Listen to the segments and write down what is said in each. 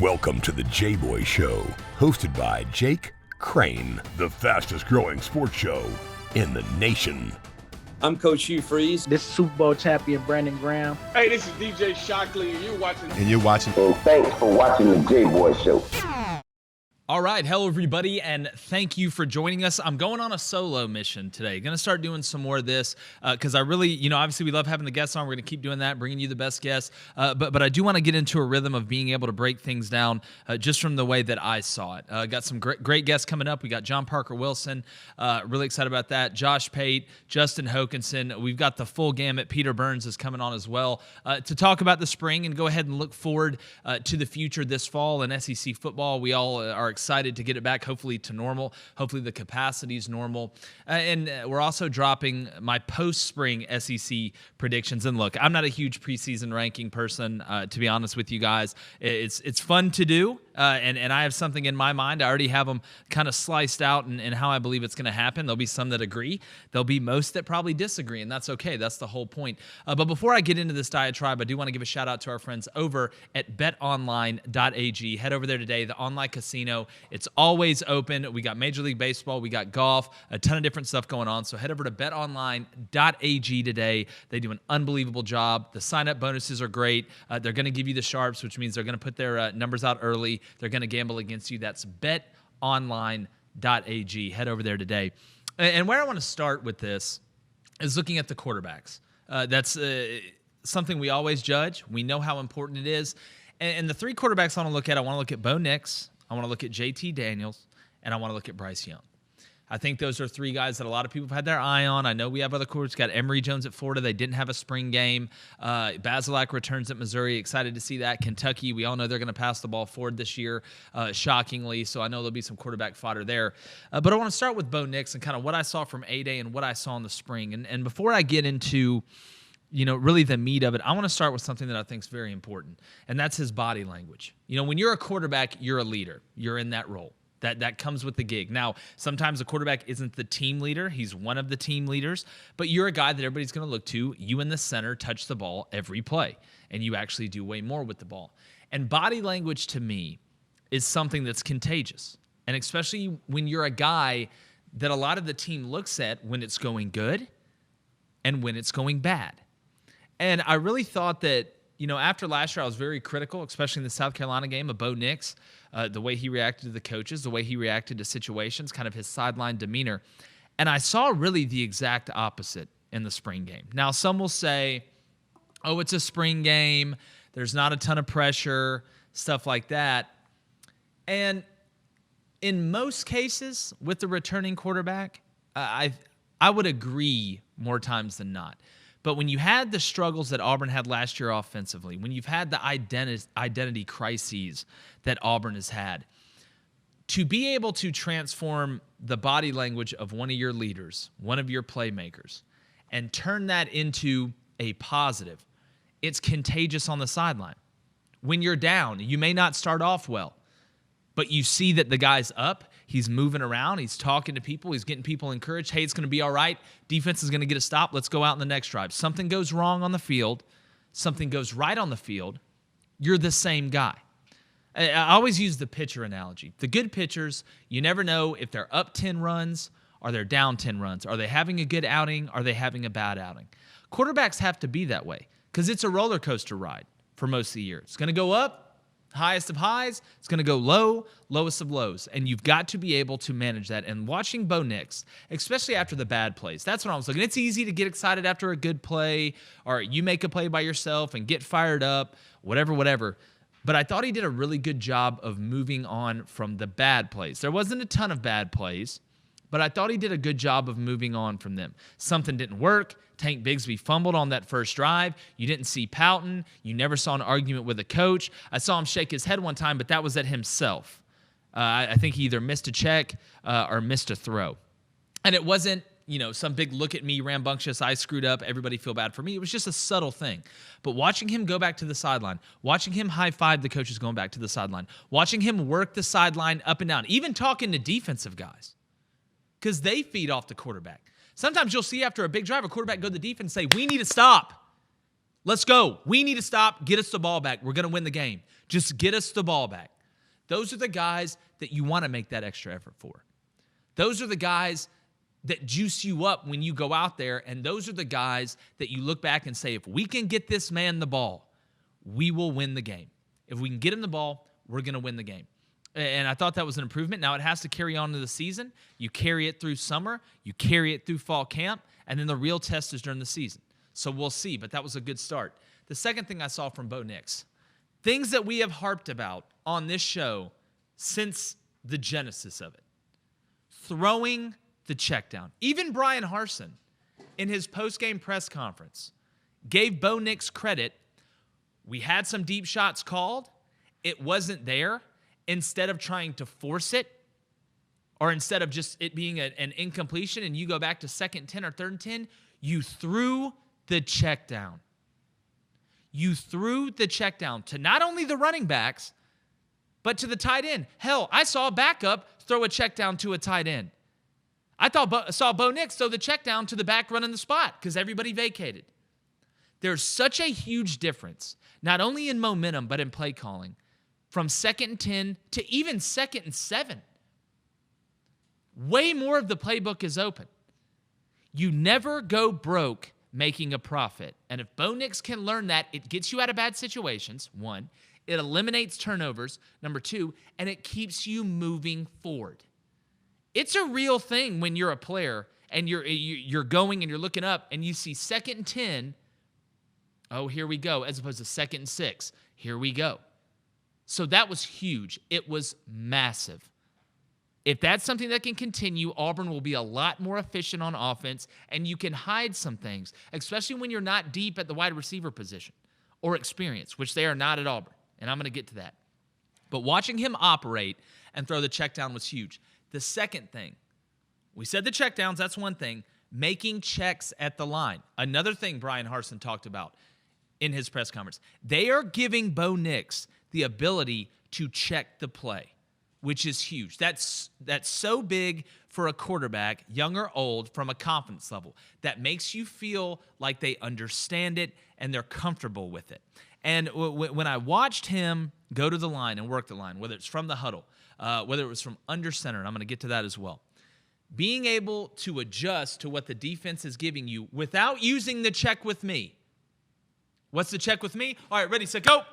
Welcome to the Jboy Show, hosted by Jake Crain, the fastest growing sports show in the nation. I'm Coach Hugh Freeze. This is Super Bowl champion Brandon Graham. Hey, this is DJ Shockley, and you're watching. And thanks for watching the Jboy Show. All right, hello everybody, and thank you for joining us. I'm going on a solo mission today. Going to start doing some more of this because I really, obviously we love having the guests on. We're going to keep doing that, bringing you the best guests. But I do want to get into a rhythm of being able to break things down just from the way that I saw it. Got some great guests coming up. We got John Parker Wilson. Really excited about that. Josh Pate, Justin Hokanson. We've got the full gamut. Peter Burns is coming on as well to talk about the spring and go ahead and look forward to the future this fall in SEC football. We all are excited to get it back, hopefully to normal. Hopefully the capacity is normal. And we're also dropping my post-spring SEC predictions. And look, I'm not a huge preseason ranking person, to be honest with you guys. It's fun to do, and I have something in my mind. I already have them kind of sliced out and how I believe it's going to happen. There'll be some that agree. There'll be most that probably disagree, and that's okay. That's the whole point. But before I get into this diatribe, I do want to give a shout-out to our friends over at betonline.ag. Head over there today, the online casino. It's always open. We got Major League Baseball. We got golf, a ton of different stuff going on. So head over to betonline.ag today. They do an unbelievable job. The sign-up bonuses are great. They're going to give you the sharps, which means they're going to put their numbers out early. They're going to gamble against you. That's betonline.ag. Head over there today. And where I want to start with this is looking at the quarterbacks. That's something we always judge. We know how important it is. And the three quarterbacks I want to look at Bo Nix, I want to look at JT Daniels, and I want to look at Bryce Young. I think those are three guys that a lot of people have had their eye on. I know we have other quarterbacks. Got Emory Jones at Florida. They didn't have a spring game. Bazelak returns at Missouri. Excited to see that. Kentucky, we all know they're going to pass the ball forward this year, shockingly. So I know there'll be some quarterback fodder there. But I want to start with Bo Nix and kind of what I saw from A-Day and what I saw in the spring. And before I get into really the meat of it, I want to start with something that I think is very important, and that's his body language. When you're a quarterback, you're a leader. You're in that role. That comes with the gig. Now, sometimes a quarterback isn't the team leader. He's one of the team leaders, but you're a guy that everybody's going to look to. You in the center touch the ball every play, and you actually do way more with the ball. And body language, to me, is something that's contagious, and especially when you're a guy that a lot of the team looks at when it's going good and when it's going bad. And I really thought that, after last year, I was very critical, especially in the South Carolina game, of Bo Nix, the way he reacted to the coaches, the way he reacted to situations, kind of his sideline demeanor. And I saw really the exact opposite in the spring game. Now, some will say, oh, it's a spring game. There's not a ton of pressure, stuff like that. And in most cases, with the returning quarterback, I would agree more times than not. But when you had the struggles that Auburn had last year offensively, when you've had the identity crises that Auburn has had, to be able to transform the body language of one of your leaders, one of your playmakers, and turn that into a positive, it's contagious on the sideline. When you're down, you may not start off well, but you see that the guy's up, he's moving around, he's talking to people, he's getting people encouraged. Hey, it's going to be all right. Defense is going to get a stop. Let's go out in the next drive. Something goes wrong on the field, something goes right on the field, you're the same guy. I always use the pitcher analogy. The good pitchers, you never know if they're up 10 runs or they're down 10 runs. Are they having a good outing? Are they having a bad outing? Quarterbacks have to be that way because it's a roller coaster ride for most of the year. It's going to go up, highest of highs. It's going to go low, lowest of lows. And you've got to be able to manage that. And watching Bo Nix, especially after the bad plays, that's when I was looking. It's easy to get excited after a good play, or you make a play by yourself and get fired up, whatever. But I thought he did a really good job of moving on from the bad plays. There wasn't a ton of bad plays, but I thought he did a good job of moving on from them. Something didn't work. Tank Bigsby fumbled on that first drive. You didn't see pouting. You never saw an argument with a coach. I saw him shake his head one time, but that was at himself. I think he either missed a check or missed a throw. And it wasn't, some big look at me, rambunctious, I screwed up, everybody feel bad for me. It was just a subtle thing. But watching him go back to the sideline, watching him high-five the coaches going back to the sideline, watching him work the sideline up and down, even talking to defensive guys, because they feed off the quarterback. Sometimes you'll see after a big drive, a quarterback go to the defense and say, we need to stop. Let's go. We need to stop. Get us the ball back. We're going to win the game. Just get us the ball back. Those are the guys that you want to make that extra effort for. Those are the guys that juice you up when you go out there, and those are the guys that you look back and say, if we can get this man the ball, we will win the game. If we can get him the ball, we're going to win the game. And I thought that was an improvement. Now it has to carry on to the season. You carry it through summer. You carry it through fall camp. And then the real test is during the season. So we'll see, but that was a good start. The second thing I saw from Bo Nix, things that we have harped about on this show since the genesis of it, throwing the check down. Even Brian Harsin, in his post-game press conference, gave Bo Nix credit. We had some deep shots called. It wasn't there. Instead of trying to force it, or instead of just it being an incompletion and you go back to 2nd and 10 or 3rd and 10, you threw the check down. You threw the check down to not only the running backs, but to the tight end. Hell, I saw a backup throw a check down to a tight end. I saw Bo Nix throw the check down to the back running the spot because everybody vacated. There's such a huge difference, not only in momentum, but in play calling, from 2nd and 10 to even 2nd and 7. Way more of the playbook is open. You never go broke making a profit. And if Bo Nix can learn that, it gets you out of bad situations, 1. It eliminates turnovers, number 2, and it keeps you moving forward. It's a real thing when you're a player and you're going and you're looking up and you see 2nd and 10, oh, here we go, as opposed to 2nd and 6, here we go. So that was huge. It was massive. If that's something that can continue, Auburn will be a lot more efficient on offense, and you can hide some things, especially when you're not deep at the wide receiver position or experience, which they are not at Auburn, and I'm going to get to that. But watching him operate and throw the check down was huge. The second thing, we said the check downs, that's one thing. Making checks at the line, another thing Brian Harsin talked about in his press conference. They are giving Bo Nix the ability to check the play, which is huge. That's so big for a quarterback, young or old, from a confidence level. That makes you feel like they understand it and they're comfortable with it. And when I watched him go to the line and work the line, whether it's from the huddle, whether it was from under center, and I'm going to get to that as well, being able to adjust to what the defense is giving you without using the check with me. What's the check with me? All right, ready, set, go.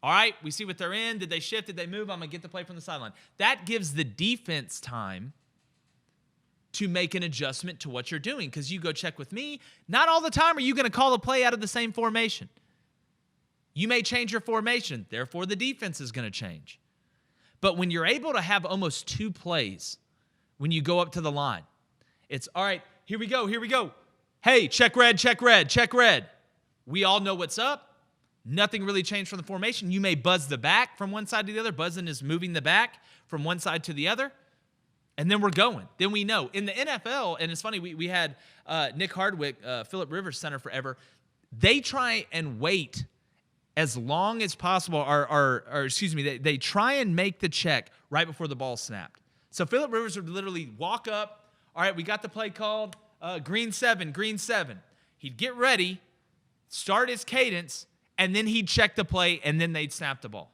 All right, we see what they're in. Did they shift? Did they move? I'm going to get the play from the sideline. That gives the defense time to make an adjustment to what you're doing because you go check with me. Not all the time are you going to call a play out of the same formation. You may change your formation. Therefore, the defense is going to change. But when you're able to have almost 2 plays when you go up to the line, it's, all right, here we go, here we go. Hey, check red, check red, check red. We all know what's up. Nothing really changed from the formation. You may buzz the back from one side to the other. Buzzing is moving the back from one side to the other. And then we're going. Then we know. In the NFL, and it's funny, we had Nick Hardwick, Phillip Rivers center forever. They try and wait as long as possible, they try and make the check right before the ball snapped. So Phillip Rivers would literally walk up. All right, we got the play called. Green 7, green 7. He'd get ready, start his cadence, and then he'd check the play, and then they'd snap the ball.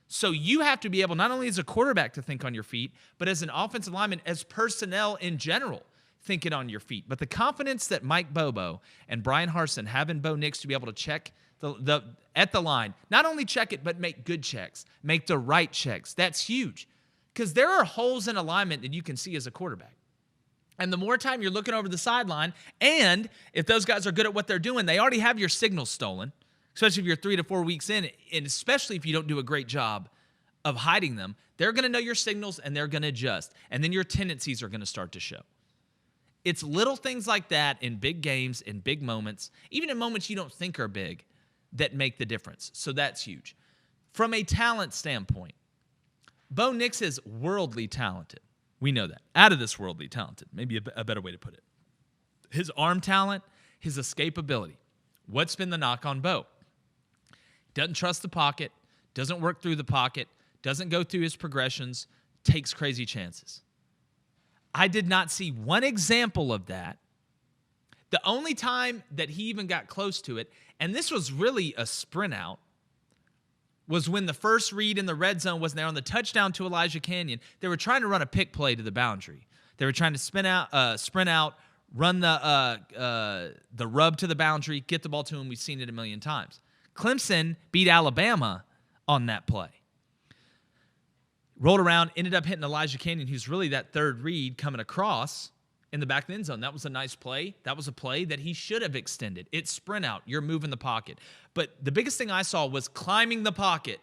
So you have to be able, not only as a quarterback to think on your feet, but as an offensive lineman, as personnel in general, thinking on your feet. But the confidence that Mike Bobo and Brian Harsin have in Bo Nix to be able to check at the line, not only check it, but make good checks, make the right checks. That's huge because there are holes in alignment that you can see as a quarterback. And the more time you're looking over the sideline, and if those guys are good at what they're doing, they already have your signals stolen, especially if you're 3 to 4 weeks in, and especially if you don't do a great job of hiding them, they're going to know your signals and they're going to adjust. And then your tendencies are going to start to show. It's little things like that in big games, in big moments, even in moments you don't think are big, that make the difference. So that's huge. From a talent standpoint, Bo Nix is worldly talented. We know that. Out of this worldly talented, maybe a better way to put it. His arm talent, his escapability. What's been the knock on Bo? Doesn't trust the pocket, doesn't work through the pocket, doesn't go through his progressions, takes crazy chances. I did not see one example of that. The only time that he even got close to it and this was really a sprint out, was when the first read in the red zone was there on the touchdown to Elijah Canyon. They were trying to run a pick play to the boundary. They were trying to sprint out, run the rub to the boundary, get the ball to him. We've seen it a million times. Clemson beat Alabama on that play. Rolled around, ended up hitting Elijah Canyon, who's really that third read coming across in the back of the end zone. That was a nice play. That was a play that he should have extended. It's sprint out. You're moving the pocket. But the biggest thing I saw was climbing the pocket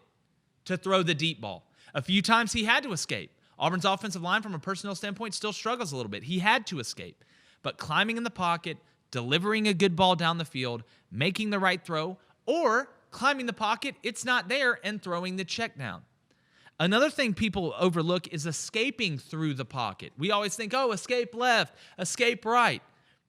to throw the deep ball. A few times he had to escape. Auburn's offensive line, from a personnel standpoint, still struggles a little bit. He had to escape. But climbing in the pocket, delivering a good ball down the field, making the right throw, or climbing the pocket, it's not there, and throwing the check down. Another thing people overlook is escaping through the pocket. We always think, oh, escape left, escape right.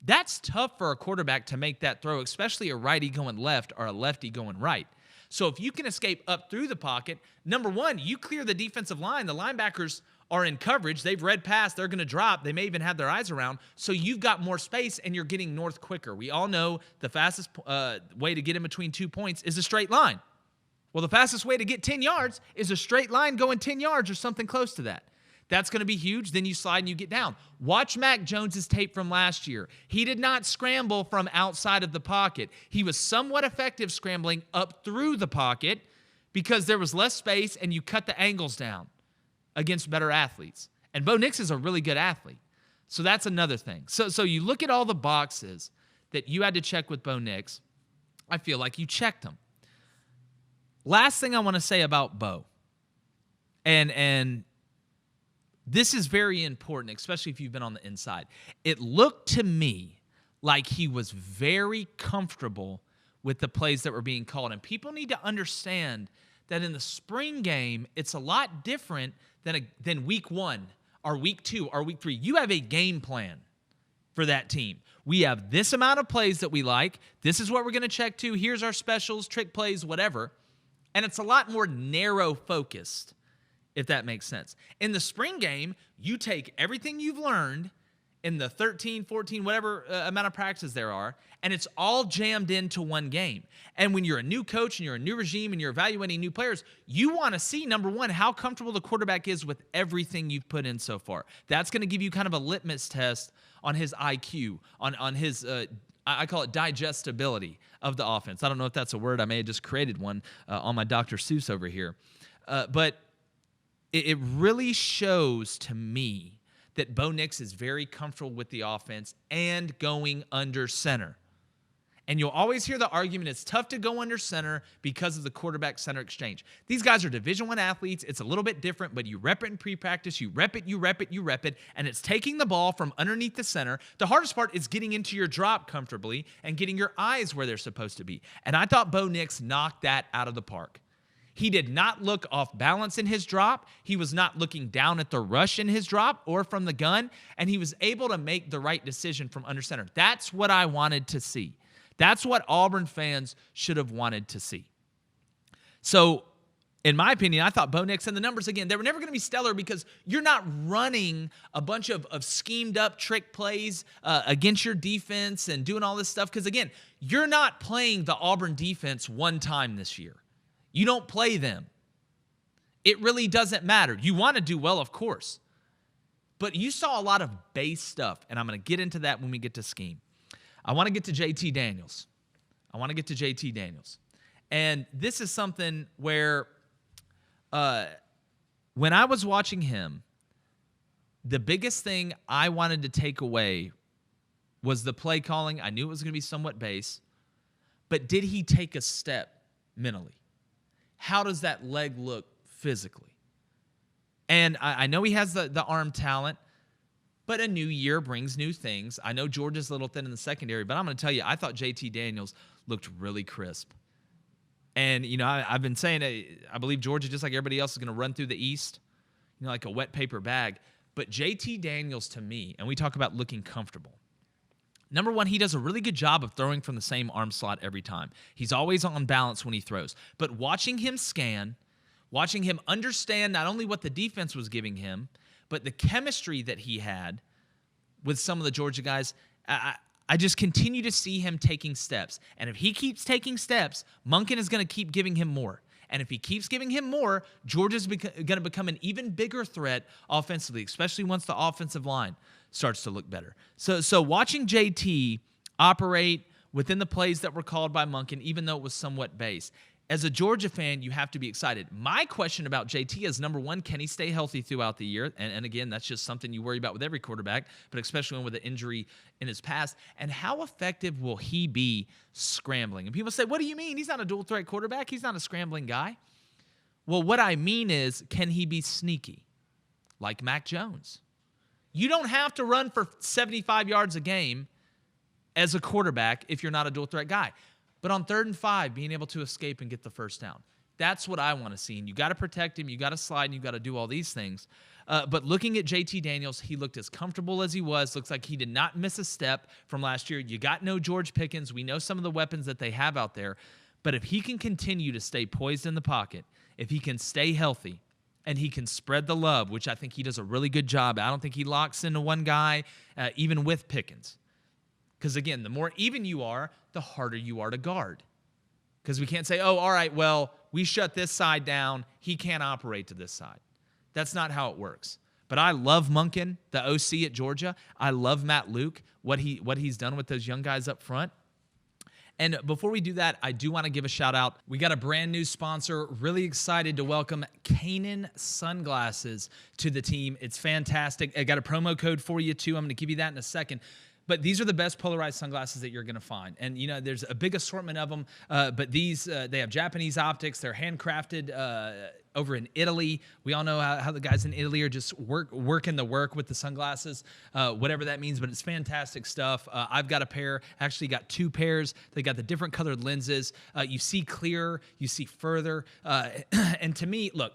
That's tough for a quarterback to make that throw, especially a righty going left or a lefty going right. So if you can escape up through the pocket, number one, you clear the defensive line. The linebackers are in coverage. They've read pass. They're going to drop. They may even have their eyes around. So you've got more space, and you're getting north quicker. We all know the fastest way to get in between 2 points is a straight line. Well, the fastest way to get 10 yards is a straight line going 10 yards or something close to that. That's going to be huge. Then you slide and you get down. Watch Mac Jones's tape from last year. He did not scramble from outside of the pocket. He was somewhat effective scrambling up through the pocket because there was less space and you cut the angles down against better athletes. And Bo Nix is a really good athlete. So that's another thing. So you look at all the boxes that you had to check with Bo Nix. I feel like you checked them. Last thing I want to say about Bo, and this is very important, especially if you've been on the inside. It looked to me like he was very comfortable with the plays that were being called. And people need to understand that in the spring game, it's a lot different than week 1 or week 2 or week 3. You have a game plan for that team. We have this amount of plays that we like. This is what we're going to check to. Here's our specials, trick plays, whatever. And it's a lot more narrow focused, if that makes sense. In the spring game, you take everything you've learned in the 13, 14, whatever amount of practices there are, and it's all jammed into one game. And when you're a new coach and you're a new regime and you're evaluating new players, you want to see, number one, how comfortable the quarterback is with everything you've put in so far. That's going to give you kind of a litmus test on his IQ, on his I call it digestibility of the offense. I don't know if that's a word. I may have just created one on my Dr. Seuss over here. But it really shows to me that Bo Nix is very comfortable with the offense and going under center. And you'll always hear the argument, it's tough to go under center because of the quarterback-center exchange. These guys are Division I athletes. It's a little bit different, but you rep it in pre-practice. You rep it, and it's taking the ball from underneath the center. The hardest part is getting into your drop comfortably and getting your eyes where they're supposed to be. And I thought Bo Nix knocked that out of the park. He did not look off balance in his drop. He was not looking down at the rush in his drop or from the gun, and he was able to make the right decision from under center. That's what I wanted to see. That's what Auburn fans should have wanted to see. So, in my opinion, I thought Bo Nix, and the numbers, again, they were never going to be stellar because you're not running a bunch of schemed-up trick plays against your defense and doing all this stuff because, again, you're not playing the Auburn defense one time this year. You don't play them. It really doesn't matter. You want to do well, of course. But you saw a lot of base stuff, and I'm going to get into that when we get to scheme. I want to get to JT Daniels. And this is something where when I was watching him, the biggest thing I wanted to take away was the play calling. I knew it was going to be somewhat base, but did he take a step mentally? How does that leg look physically? And I know he has the arm talent, but a new year brings new things. I know Georgia's a little thin in the secondary, but I'm going to tell you, I thought JT Daniels looked really crisp. And, you know, I've been saying I believe Georgia, just like everybody else, is going to run through the East, you know, like a wet paper bag. But JT Daniels, to me, and we talk about looking comfortable, number one, he does a really good job of throwing from the same arm slot every time. He's always on balance when he throws. But watching him scan, watching him understand not only what the defense was giving him, but the chemistry that he had with some of the Georgia guys, I just continue to see him taking steps. And if he keeps taking steps, Monken is going to keep giving him more. And if he keeps giving him more, Georgia's going to become an even bigger threat offensively, especially once the offensive line starts to look better. So watching JT operate within the plays that were called by Monken, even though it was somewhat base, as a Georgia fan, you have to be excited. My question about JT is, number one, can he stay healthy throughout the year? And again, that's just something you worry about with every quarterback, but especially one with an injury in his past. And how effective will he be scrambling? And people say, what do you mean? He's not a dual-threat quarterback. He's not a scrambling guy. Well, what I mean is, can he be sneaky like Mac Jones? You don't have to run for 75 yards a game as a quarterback if you're not a dual-threat guy. But on 3rd and 5, being able to escape and get the first down. That's what I want to see. And you got to protect him. You got to slide, and you got to do all these things. But looking at JT Daniels, he looked as comfortable as he was. Looks like he did not miss a step from last year. You got no George Pickens. We know some of the weapons that they have out there. But if he can continue to stay poised in the pocket, if he can stay healthy, and he can spread the love, which I think he does a really good job. I don't think he locks into one guy, even with Pickens. Because, again, the more even you are, the harder you are to guard. Because we can't say, oh, all right, well, we shut this side down. He can't operate to this side. That's not how it works. But I love Monken, the OC at Georgia. I love Matt Luke, what he's done with those young guys up front. And before we do that, I do want to give a shout out. We got a brand new sponsor. Really excited to welcome Kanan Sunglasses to the team. It's fantastic. I got a promo code for you, too. I'm going to give you that in a second. But these are the best polarized sunglasses that you're going to find. And, you know, there's a big assortment of them. But these, they have Japanese optics. They're handcrafted over in Italy. We all know how the guys in Italy are just working the work with the sunglasses, whatever that means. But it's fantastic stuff. I've got a pair. Actually got 2 pairs. They got the different colored lenses. You see clearer. You see further. And to me, look,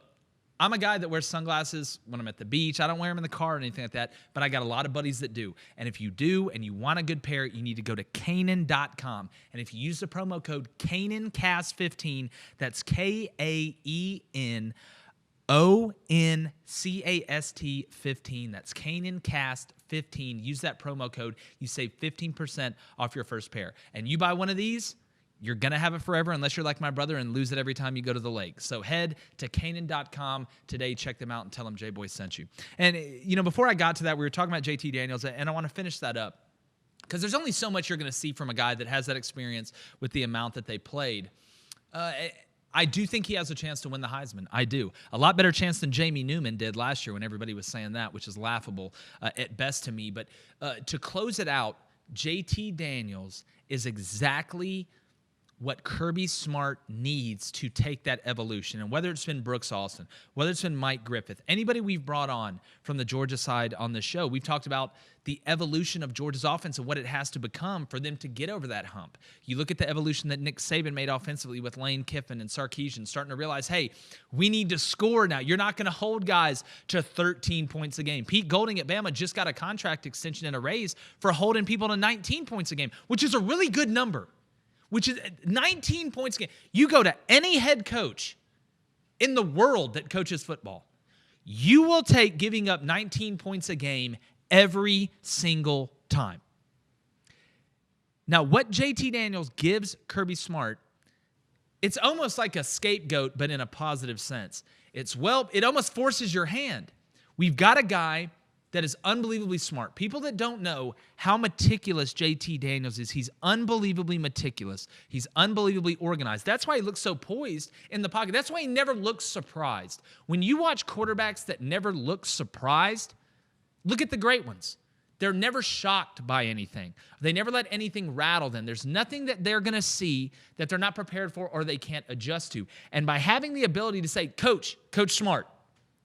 I'm a guy that wears sunglasses when I'm at the beach. I don't wear them in the car or anything like that, but I got a lot of buddies that do. And if you do and you want a good pair, you need to go to Kanan.com. And if you use the promo code KananCast15, that's KANONCAST15. That's KananCast15. Use that promo code. You save 15% off your first pair. And you buy one of these, you're going to have it forever unless you're like my brother and lose it every time you go to the lake. So head to Kanan.com today. Check them out and tell them Jboy sent you. And, you know, before I got to that, we were talking about JT Daniels, and I want to finish that up because there's only so much you're going to see from a guy that has that experience with the amount that they played. I do think he has a chance to win the Heisman. I do. A lot better chance than Jamie Newman did last year when everybody was saying that, which is laughable at best to me. But to close it out, JT Daniels is exactly what Kirby Smart needs to take that evolution. And whether it's been Brooks Austin, whether it's been Mike Griffith, anybody we've brought on from the Georgia side on the show, we've talked about the evolution of Georgia's offense and what it has to become for them to get over that hump. You look at the evolution that Nick Saban made offensively with Lane Kiffin and Sarkisian, starting to realize, hey, we need to score now. You're not going to hold guys to 13 points a game. Pete Golding at Bama just got a contract extension and a raise for holding people to 19 points a game, which is a really good number. Which is 19 points a game. You go to any head coach in the world that coaches football, you will take giving up 19 points a game every single time. Now, what JT Daniels gives Kirby Smart, it's almost like a scapegoat, but in a positive sense. It almost forces your hand. We've got a guy that is unbelievably smart. People that don't know how meticulous JT Daniels is, he's unbelievably meticulous. He's unbelievably organized. That's why he looks so poised in the pocket. That's why he never looks surprised. When you watch quarterbacks that never look surprised, look at the great ones. They're never shocked by anything. They never let anything rattle them. There's nothing that they're going to see that they're not prepared for or they can't adjust to. And by having the ability to say, Coach Smart,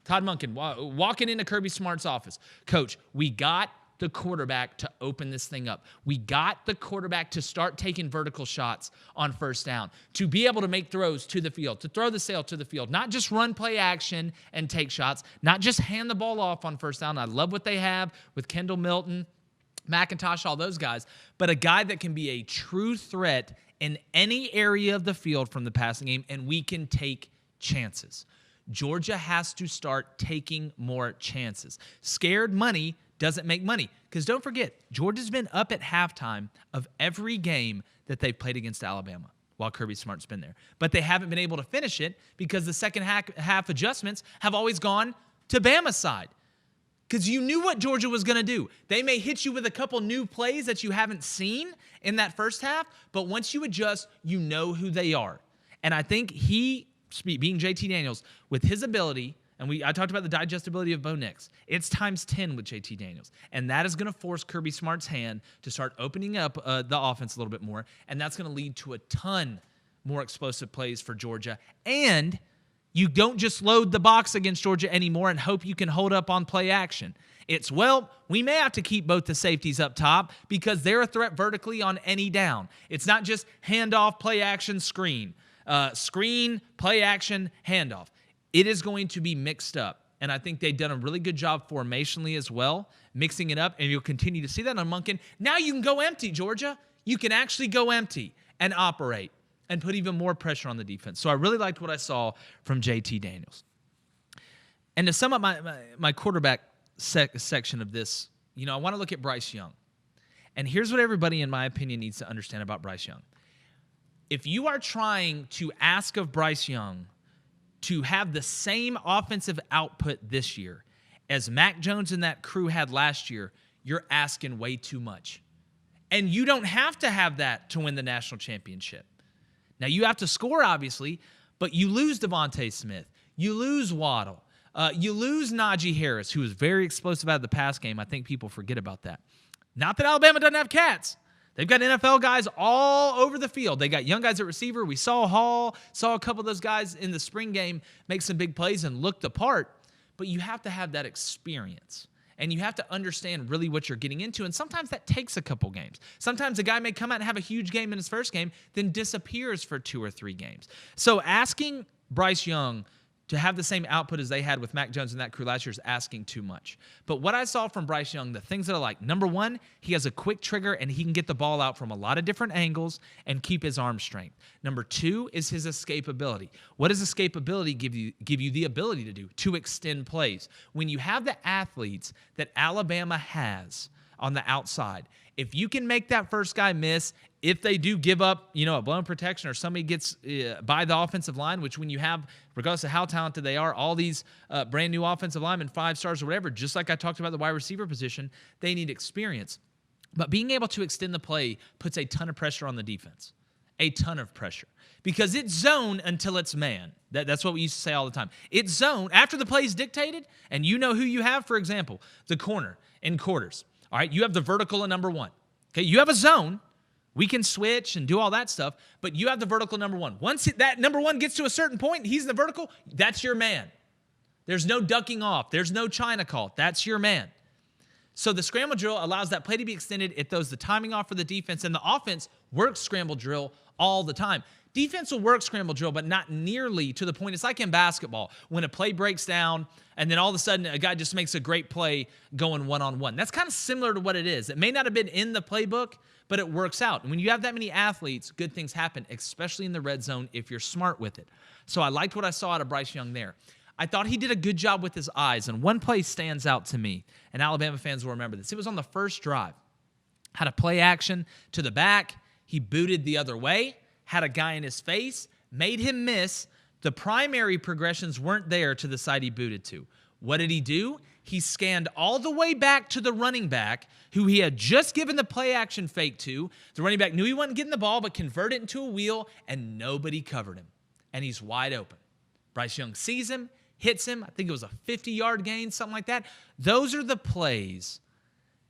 Todd Monken, walking into Kirby Smart's office. Coach, we got the quarterback to open this thing up. We got the quarterback to start taking vertical shots on first down, to be able to make throws to the field, to throw the sail to the field, not just run play action and take shots, not just hand the ball off on first down. I love what they have with Kendall Milton, McIntosh, all those guys, but a guy that can be a true threat in any area of the field from the passing game, and we can take chances. Georgia has to start taking more chances. Scared money doesn't make money. Because don't forget, Georgia's been up at halftime of every game that they've played against Alabama while Kirby Smart's been there. But they haven't been able to finish it because the second half adjustments have always gone to Bama's side. Because you knew what Georgia was going to do. They may hit you with a couple new plays that you haven't seen in that first half, but once you adjust, you know who they are. And I think he, being JT Daniels, with his ability, and I talked about the digestibility of Bo Nix, it's times 10 with JT Daniels. And that is going to force Kirby Smart's hand to start opening up the offense a little bit more, and that's going to lead to a ton more explosive plays for Georgia. And you don't just load the box against Georgia anymore and hope you can hold up on play action. It's, well, we may have to keep both the safeties up top because they're a threat vertically on any down. It's not just handoff, play action, screen. Screen, play action, handoff. It is going to be mixed up. And I think they've done a really good job formationally as well, mixing it up, and you'll continue to see that on Monken. Now you can go empty, Georgia. You can actually go empty and operate and put even more pressure on the defense. So I really liked what I saw from JT Daniels. And to sum up my quarterback section of this, I want to look at Bryce Young. And here's what everybody, in my opinion, needs to understand about Bryce Young. If you are trying to ask of Bryce Young to have the same offensive output this year as Mac Jones and that crew had last year, you're asking way too much. And you don't have to have that to win the national championship. Now, you have to score, obviously, but you lose Devontae Smith. You lose Waddle. You lose Najee Harris, who was very explosive out of the pass game. I think people forget about that. Not that Alabama doesn't have cats. They've got NFL guys all over the field. They got young guys at receiver. We saw Hall, saw a couple of those guys in the spring game make some big plays and looked the part. But you have to have that experience. And you have to understand really what you're getting into. And sometimes that takes a couple games. Sometimes a guy may come out and have a huge game in his first game, then disappears for 2 or 3 games. So asking Bryce Young to have the same output as they had with Mac Jones and that crew last year is asking too much. But what I saw from Bryce Young, the things that I like, number one, he has a quick trigger and he can get the ball out from a lot of different angles and keep his arm strength. Number two is his escapability. What does escapability give you the ability to do? To extend plays. When you have the athletes that Alabama has on the outside, if you can make that first guy miss, if they do give up, a blown protection or somebody gets by the offensive line, which when you have, regardless of how talented they are, all these brand new offensive linemen, 5 stars or whatever, just like I talked about the wide receiver position, they need experience. But being able to extend the play puts a ton of pressure on the defense. A ton of pressure. Because it's zone until it's man. That's what we used to say all the time. It's zone. After the play is dictated, and you know who you have, for example, the corner in quarters. All right, you have the vertical in number 1. Okay, you have a zone. We can switch and do all that stuff, but you have the vertical number 1. Once that number 1 gets to a certain point, he's in the vertical, that's your man. There's no ducking off. There's no China call. That's your man. So the scramble drill allows that play to be extended. It throws the timing off for the defense, and the offense works scramble drill all the time. Defense will work scramble drill, but not nearly to the point. It's like in basketball when a play breaks down and then all of a sudden a guy just makes a great play going one-on-one. That's kind of similar to what it is. It may not have been in the playbook, but it works out. And when you have that many athletes, good things happen, especially in the red zone if you're smart with it. So I liked what I saw out of Bryce Young there. I thought he did a good job with his eyes, and one play stands out to me, and Alabama fans will remember this. It was on the first drive. Had a play action to the back. He booted the other way, had a guy in his face, made him miss. The primary progressions weren't there to the side he booted to. What did he do? He scanned all the way back to the running back who he had just given the play action fake to. The running back knew he wasn't getting the ball, but converted it into a wheel, and nobody covered him. And he's wide open. Bryce Young sees him, hits him. I think it was a 50-yard gain, something like that. Those are the plays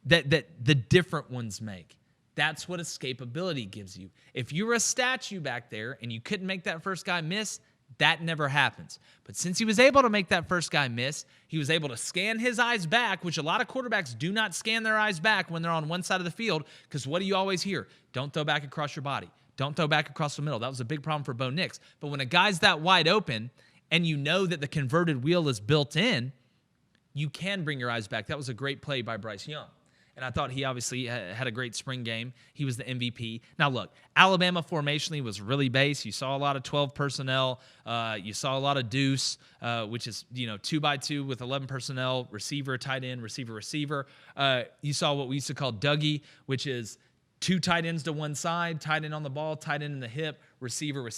that the different ones make. That's what escapability gives you. If you were a statue back there and you couldn't make that first guy miss, that never happens. But since he was able to make that first guy miss, he was able to scan his eyes back, which a lot of quarterbacks do not scan their eyes back when they're on one side of the field, because what do you always hear? Don't throw back across your body. Don't throw back across the middle. That was a big problem for Bo Nix. But when a guy's that wide open and you know that the converted wheel is built in, you can bring your eyes back. That was a great play by Bryce Young. and I thought he obviously had a great spring game. He was the MVP. Now, look, Alabama formationally was really base. You saw a lot of 12 personnel. You saw a lot of deuce, which is, 2x2 with 11 personnel, receiver, tight end, receiver. You saw what we used to call Dougie, which is 2 tight ends to one side, tight end on the ball, tight end in the hip, receiver.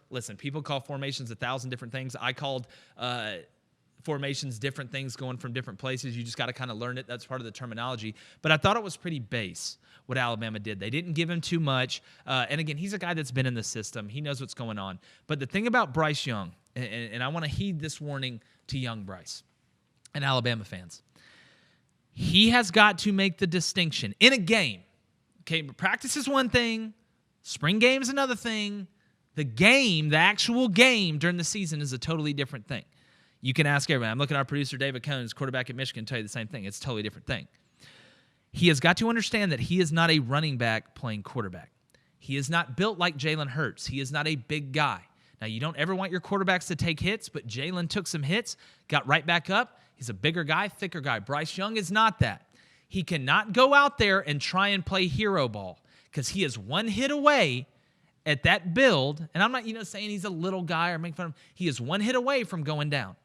Listen, people call formations 1,000 different things. I called formations different things going from different places. You just got to kind of learn it. That's part of the terminology. But I thought it was pretty base what Alabama did. They didn't give him too much. And again, he's a guy that's been in the system. He knows what's going on. But the thing about Bryce Young, and I want to heed this warning to young Bryce and Alabama fans, he has got to make the distinction in a game. Okay, practice is one thing. Spring game is another thing. The actual game during the season is a totally different thing. You can ask everybody. I'm looking at our producer, David Cones, quarterback at Michigan, tell you the same thing. It's a totally different thing. He has got to understand that he is not a running back playing quarterback. He is not built like Jalen Hurts. He is not a big guy. Now, you don't ever want your quarterbacks to take hits, but Jalen took some hits, got right back up. He's a bigger guy, thicker guy. Bryce Young is not that. He cannot go out there and try and play hero ball because he is one hit away at that build. And I'm not, saying he's a little guy or making fun of him. He is one hit away from going down.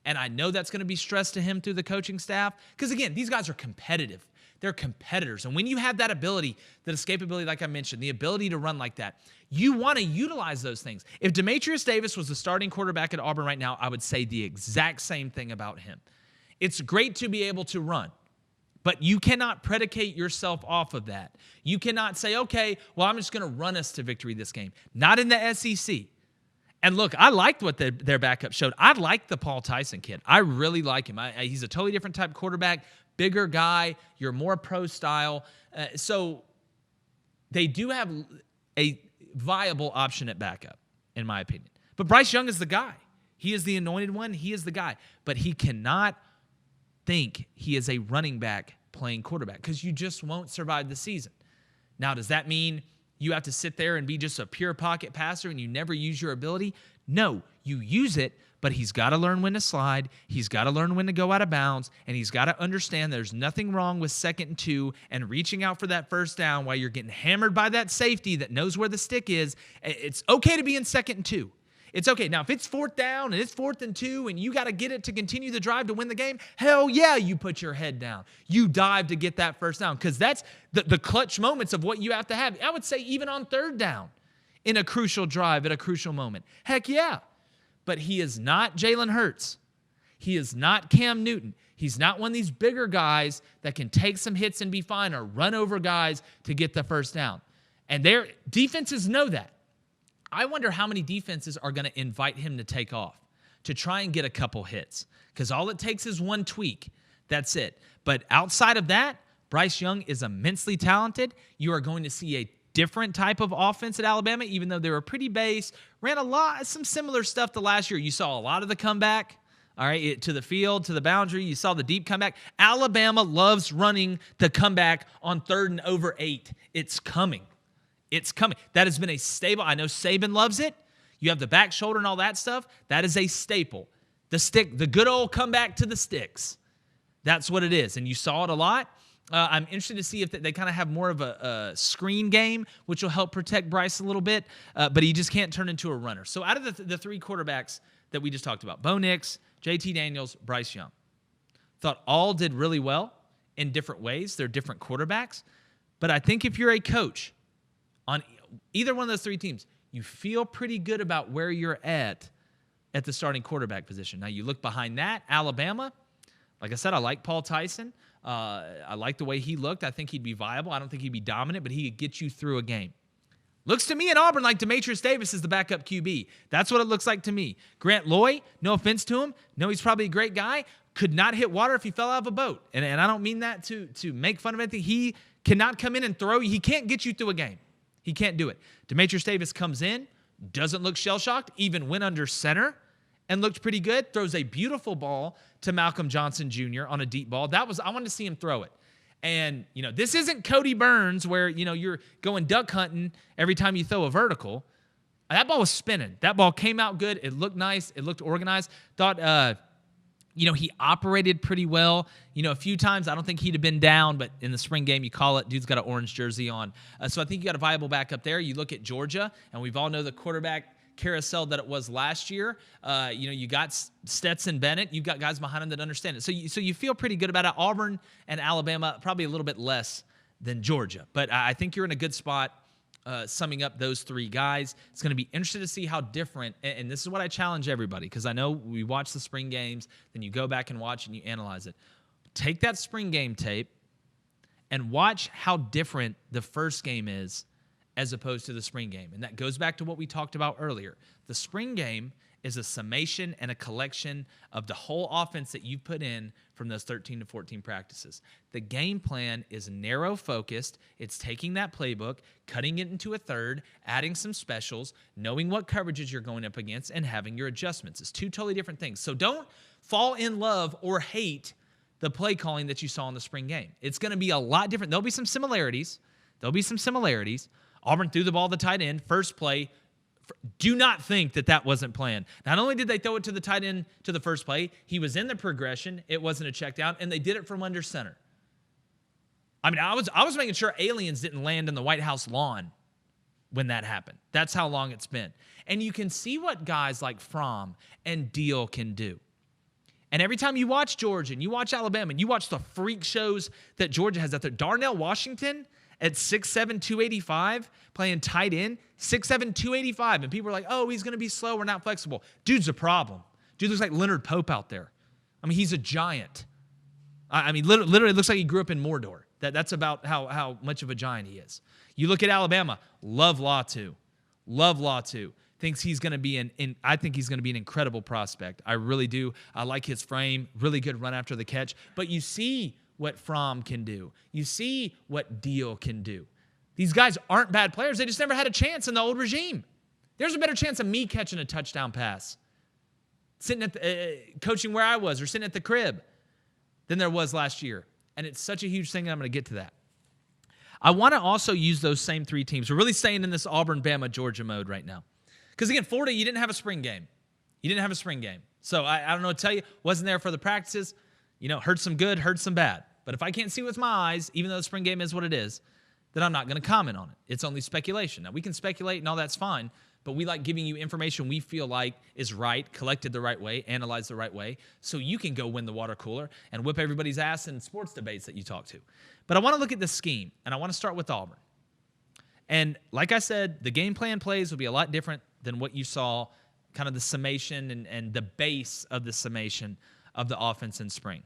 And I know that's going to be stressed to him through the coaching staff because, again, these guys are competitive. They're competitors. And when you have that ability, that escapability, like I mentioned, the ability to run like that, you want to utilize those things. If Demetrius Davis was the starting quarterback at Auburn right now, I would say the exact same thing about him. It's great to be able to run, but you cannot predicate yourself off of that. You cannot say, okay, well, I'm just going to run us to victory this game. Not in the SEC. And look, I liked what their backup showed. I like the Paul Tyson kid. I really like him. He's a totally different type quarterback, bigger guy. You're more pro style. So they do have a viable option at backup, in my opinion. But Bryce Young is the guy. He is the anointed one. He is the guy. But he cannot think he is a running back playing quarterback because you just won't survive the season. Now, does that mean you have to sit there and be just a pure pocket passer and you never use your ability? No, you use it, but he's got to learn when to slide. He's got to learn when to go out of bounds, and he's got to understand there's nothing wrong with 2nd and 2 and reaching out for that first down while you're getting hammered by that safety that knows where the stick is. It's okay to be in 2nd and 2. It's okay. Now, if it's 4th down and it's 4th and 2 and you got to get it to continue the drive to win the game, hell yeah, you put your head down. You dive to get that first down because that's the clutch moments of what you have to have. I would say even on 3rd down in a crucial drive at a crucial moment. Heck yeah. But he is not Jalen Hurts. He is not Cam Newton. He's not one of these bigger guys that can take some hits and be fine or run over guys to get the first down. And their defenses know that. I wonder how many defenses are going to invite him to take off to try and get a couple hits because all it takes is one tweak. That's it. But outside of that, Bryce Young is immensely talented. You are going to see a different type of offense at Alabama, even though they were pretty base, ran some similar stuff to last year. You saw a lot of the comeback, all right, to the field, to the boundary. You saw the deep comeback. Alabama loves running the comeback on 3rd and over 8. It's coming. It's coming. That has been a staple. I know Saban loves it. You have the back shoulder and all that stuff. That is a staple. The stick, the good old comeback to the sticks. That's what it is. And you saw it a lot. I'm interested to see if they kind of have more of a screen game, which will help protect Bryce a little bit. But he just can't turn into a runner. So out of the 3 quarterbacks that we just talked about, Bo Nix, JT Daniels, Bryce Young, thought all did really well in different ways. They're different quarterbacks. But I think if you're a coach on either one of those 3 teams, you feel pretty good about where you're at the starting quarterback position. Now, you look behind that, Alabama. Like I said, I like Paul Tyson. I like the way he looked. I think he'd be viable. I don't think he'd be dominant, but he could get you through a game. Looks to me in Auburn like Demetrius Davis is the backup QB. That's what it looks like to me. Grant Loy, no offense to him. No, he's probably a great guy. Could not hit water if he fell out of a boat. And I don't mean that to make fun of anything. He cannot come in and throw. He can't get you through a game. He can't do it. Demetrius Davis comes in, doesn't look shell-shocked, even went under center and looked pretty good. Throws a beautiful ball to Malcolm Johnson Jr. on a deep ball. I wanted to see him throw it. And, this isn't Cody Burns where, you're going duck hunting every time you throw a vertical. That ball was spinning. That ball came out good. It looked nice. It looked organized. Thought He operated pretty well. A few times I don't think he'd have been down, but in the spring game, you call it, dude's got an orange jersey on. So I think you got a viable backup there. You look at Georgia, and we've all know the quarterback carousel that it was last year. You got Stetson Bennett. You've got guys behind him that understand it. So you feel pretty good about it. Auburn and Alabama, probably a little bit less than Georgia. But I think you're in a good spot summing up those three guys. It's going to be interesting to see how different, and this is what I challenge everybody, because I know we watch the spring games, then you go back and watch and you analyze it. Take that spring game tape and watch how different the first game is as opposed to the spring game. And that goes back to what we talked about earlier. The spring game is a summation and a collection of the whole offense that you put in from those 13 to 14 practices. The game plan is narrow focused. It's taking that playbook, cutting it into a third, adding some specials, knowing what coverages you're going up against, and having your adjustments. It's two totally different things. So don't fall in love or hate the play calling that you saw in the spring game. It's going to be a lot different. There'll be some similarities. Auburn threw the ball to the tight end, first play. Do not think that wasn't planned. Not only did they throw it to the tight end to the first play, he was in the progression. It wasn't a check down, and they did it from under center. I mean, I was making sure aliens didn't land in the White House lawn when that happened. That's how long it's been. And you can see what guys like Fromm and Deal can do. And every time you watch Georgia and you watch Alabama and you watch the freak shows that Georgia has out there, Darnell Washington at 6'7", 285, playing tight end, 6'7", 285. And people are like, oh, he's going to be slow or not flexible. Dude's a problem. Dude looks like Leonard Pope out there. I mean, he's a giant. I mean, literally looks like he grew up in Mordor. That's about how much of a giant he is. You look at Alabama, love Latu. Thinks he's going to be I think he's going to be an incredible prospect. I really do. I like his frame, really good run after the catch. But you see what Fromm can do. You see what Deal can do. These guys aren't bad players. They just never had a chance in the old regime. There's a better chance of me catching a touchdown pass sitting at coaching where I was or sitting at the crib than there was last year. And it's such a huge thing, and I'm going to get to that. I want to also use those same three teams. We're really staying in this Auburn, Bama, Georgia mode right now. Because, again, Florida, you didn't have a spring game. So I don't know what to tell you. Wasn't there for the practices. Heard some good, heard some bad. But if I can't see with my eyes, even though the spring game is what it is, then I'm not going to comment on it. It's only speculation. Now, we can speculate and all that's fine, but we like giving you information we feel like is right, collected the right way, analyzed the right way, so you can go win the water cooler and whip everybody's ass in sports debates that you talk to. But I want to look at the scheme, and I want to start with Auburn. And like I said, the game plan plays will be a lot different than what you saw, kind of the summation and the base of the summation of the offense in spring.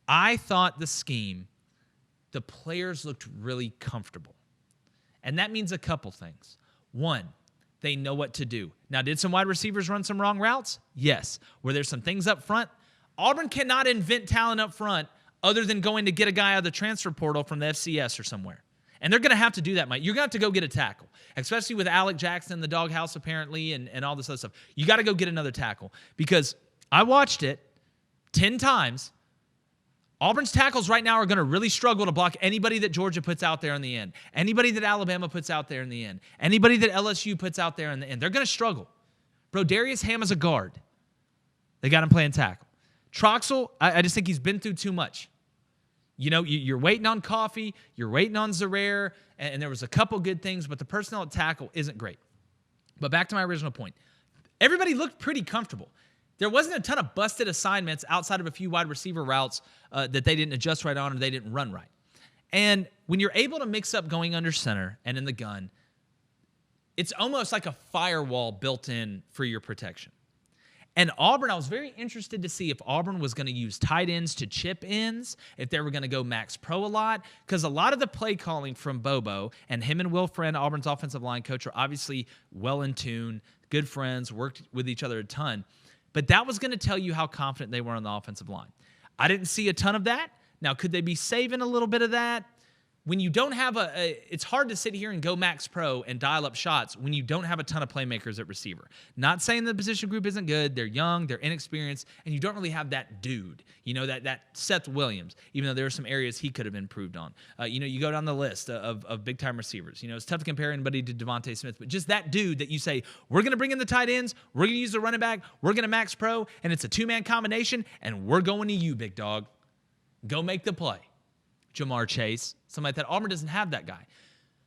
I thought the scheme, the players looked really comfortable. And that means a couple things. One, they know what to do. Now, did some wide receivers run some wrong routes? Yes. Were there some things up front? Auburn cannot invent talent up front other than going to get a guy out of the transfer portal from the FCS or somewhere. And they're going to have to do that, Mike. You're going to have to go get a tackle, especially with Alec Jackson in the doghouse apparently and all this other stuff. You got to go get another tackle because I watched it 10 times. Auburn's tackles right now are going to really struggle to block anybody that Georgia puts out there in the end, anybody that Alabama puts out there in the end, anybody that LSU puts out there in the end. They're going to struggle. Bro, Darius Ham is a guard. They got him playing tackle. Troxel, I just think he's been through too much. You're waiting on Coffee, you're waiting on Zarrere, and there was a couple good things, but the personnel at tackle isn't great. But back to my original point. Everybody looked pretty comfortable. There wasn't a ton of busted assignments outside of a few wide receiver routes that they didn't adjust right on or they didn't run right. And when you're able to mix up going under center and in the gun, it's almost like a firewall built in for your protection. And Auburn, I was very interested to see if Auburn was going to use tight ends to chip ends, if they were going to go max pro a lot, because a lot of the play calling from Bobo and him and Will Friend, Auburn's offensive line coach, are obviously well in tune, good friends, worked with each other a ton. But that was going to tell you how confident they were on the offensive line. I didn't see a ton of that. Now, could they be saving a little bit of that? when you don't have it's hard to sit here and go max pro and dial up shots when you don't have a ton of playmakers at receiver. Not saying the position group isn't good. They're young, they're inexperienced, and you don't really have that dude, that Seth Williams, even though there are some areas he could have improved on. You go down the list of big-time receivers. It's tough to compare anybody to Devontae Smith, but just that dude that you say, we're going to bring in the tight ends, we're going to use the running back, we're going to max pro, and it's a two-man combination, and we're going to you, big dog. Go make the play. Jamar Chase, something like that. Auburn doesn't have that guy.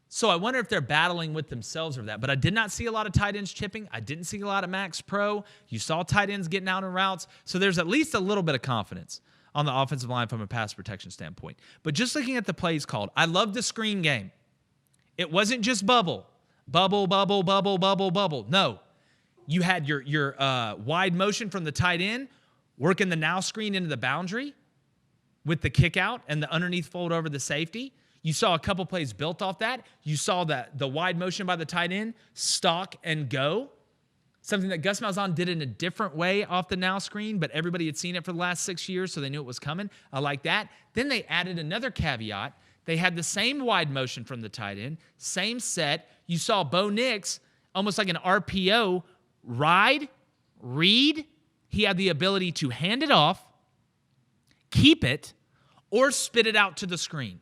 So I wonder if they're battling with themselves over that. But I did not see a lot of tight ends chipping. I didn't see a lot of max pro. You saw tight ends getting out in routes. So there's at least a little bit of confidence on the offensive line from a pass protection standpoint. But just looking at the plays called, I love the screen game. It wasn't just bubble. Bubble, bubble, bubble, bubble, bubble. No. You had your wide motion from the tight end, working the now screen into the boundary with the kick out and the underneath fold over the safety. You saw a couple plays built off that. You saw that the wide motion by the tight end, stalk and go. Something that Gus Malzahn did in a different way off the now screen, but everybody had seen it for the last 6 years, so they knew it was coming. I like that. Then they added another caveat. They had the same wide motion from the tight end, same set. You saw Bo Nix, almost like an RPO, ride, read. He had the ability to hand it off, keep it, or spit it out to the screen.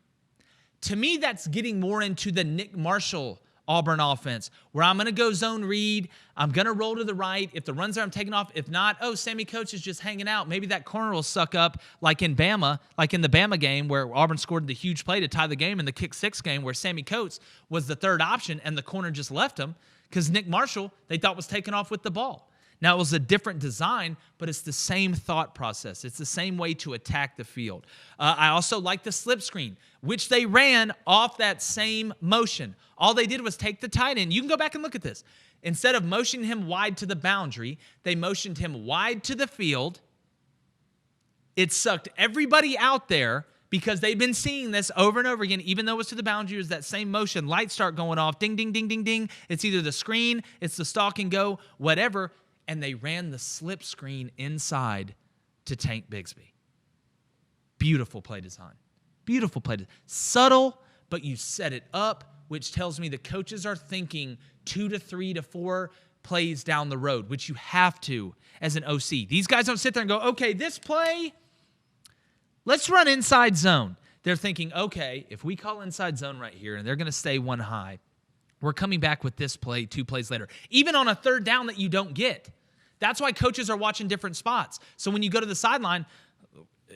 To me, that's getting more into the Nick Marshall Auburn offense, where I'm going to go zone read. I'm going to roll to the right. If the run's there, I'm taking off. If not, Sammy Coates is just hanging out. Maybe that corner will suck up like in Bama, like in the Bama game where Auburn scored the huge play to tie the game in the kick six game where Sammy Coates was the third option and the corner just left him because Nick Marshall, they thought was taking off with the ball. Now, it was a different design, but it's the same thought process. It's the same way to attack the field. I also like the slip screen, which they ran off that same motion. All they did was take the tight end. You can go back and look at this. Instead of motioning him wide to the boundary, they motioned him wide to the field. It sucked everybody out there because they've been seeing this over and over again, even though it was to the boundary, it was that same motion. Lights start going off, ding, ding, ding, ding, ding. It's either the screen, it's the stalk and go, whatever. And they ran the slip screen inside to Tank Bigsby. Beautiful play design. Beautiful play design. Subtle, but you set it up, which tells me the coaches are thinking 2 to 3 to 4 plays down the road, which you have to as an OC. These guys don't sit there and go, okay, this play, let's run inside zone. They're thinking, okay, if we call inside zone right here and they're going to stay one high, we're coming back with this play 2 plays later. Even on a third down that you don't get. That's why coaches are watching different spots. So when you go to the sideline,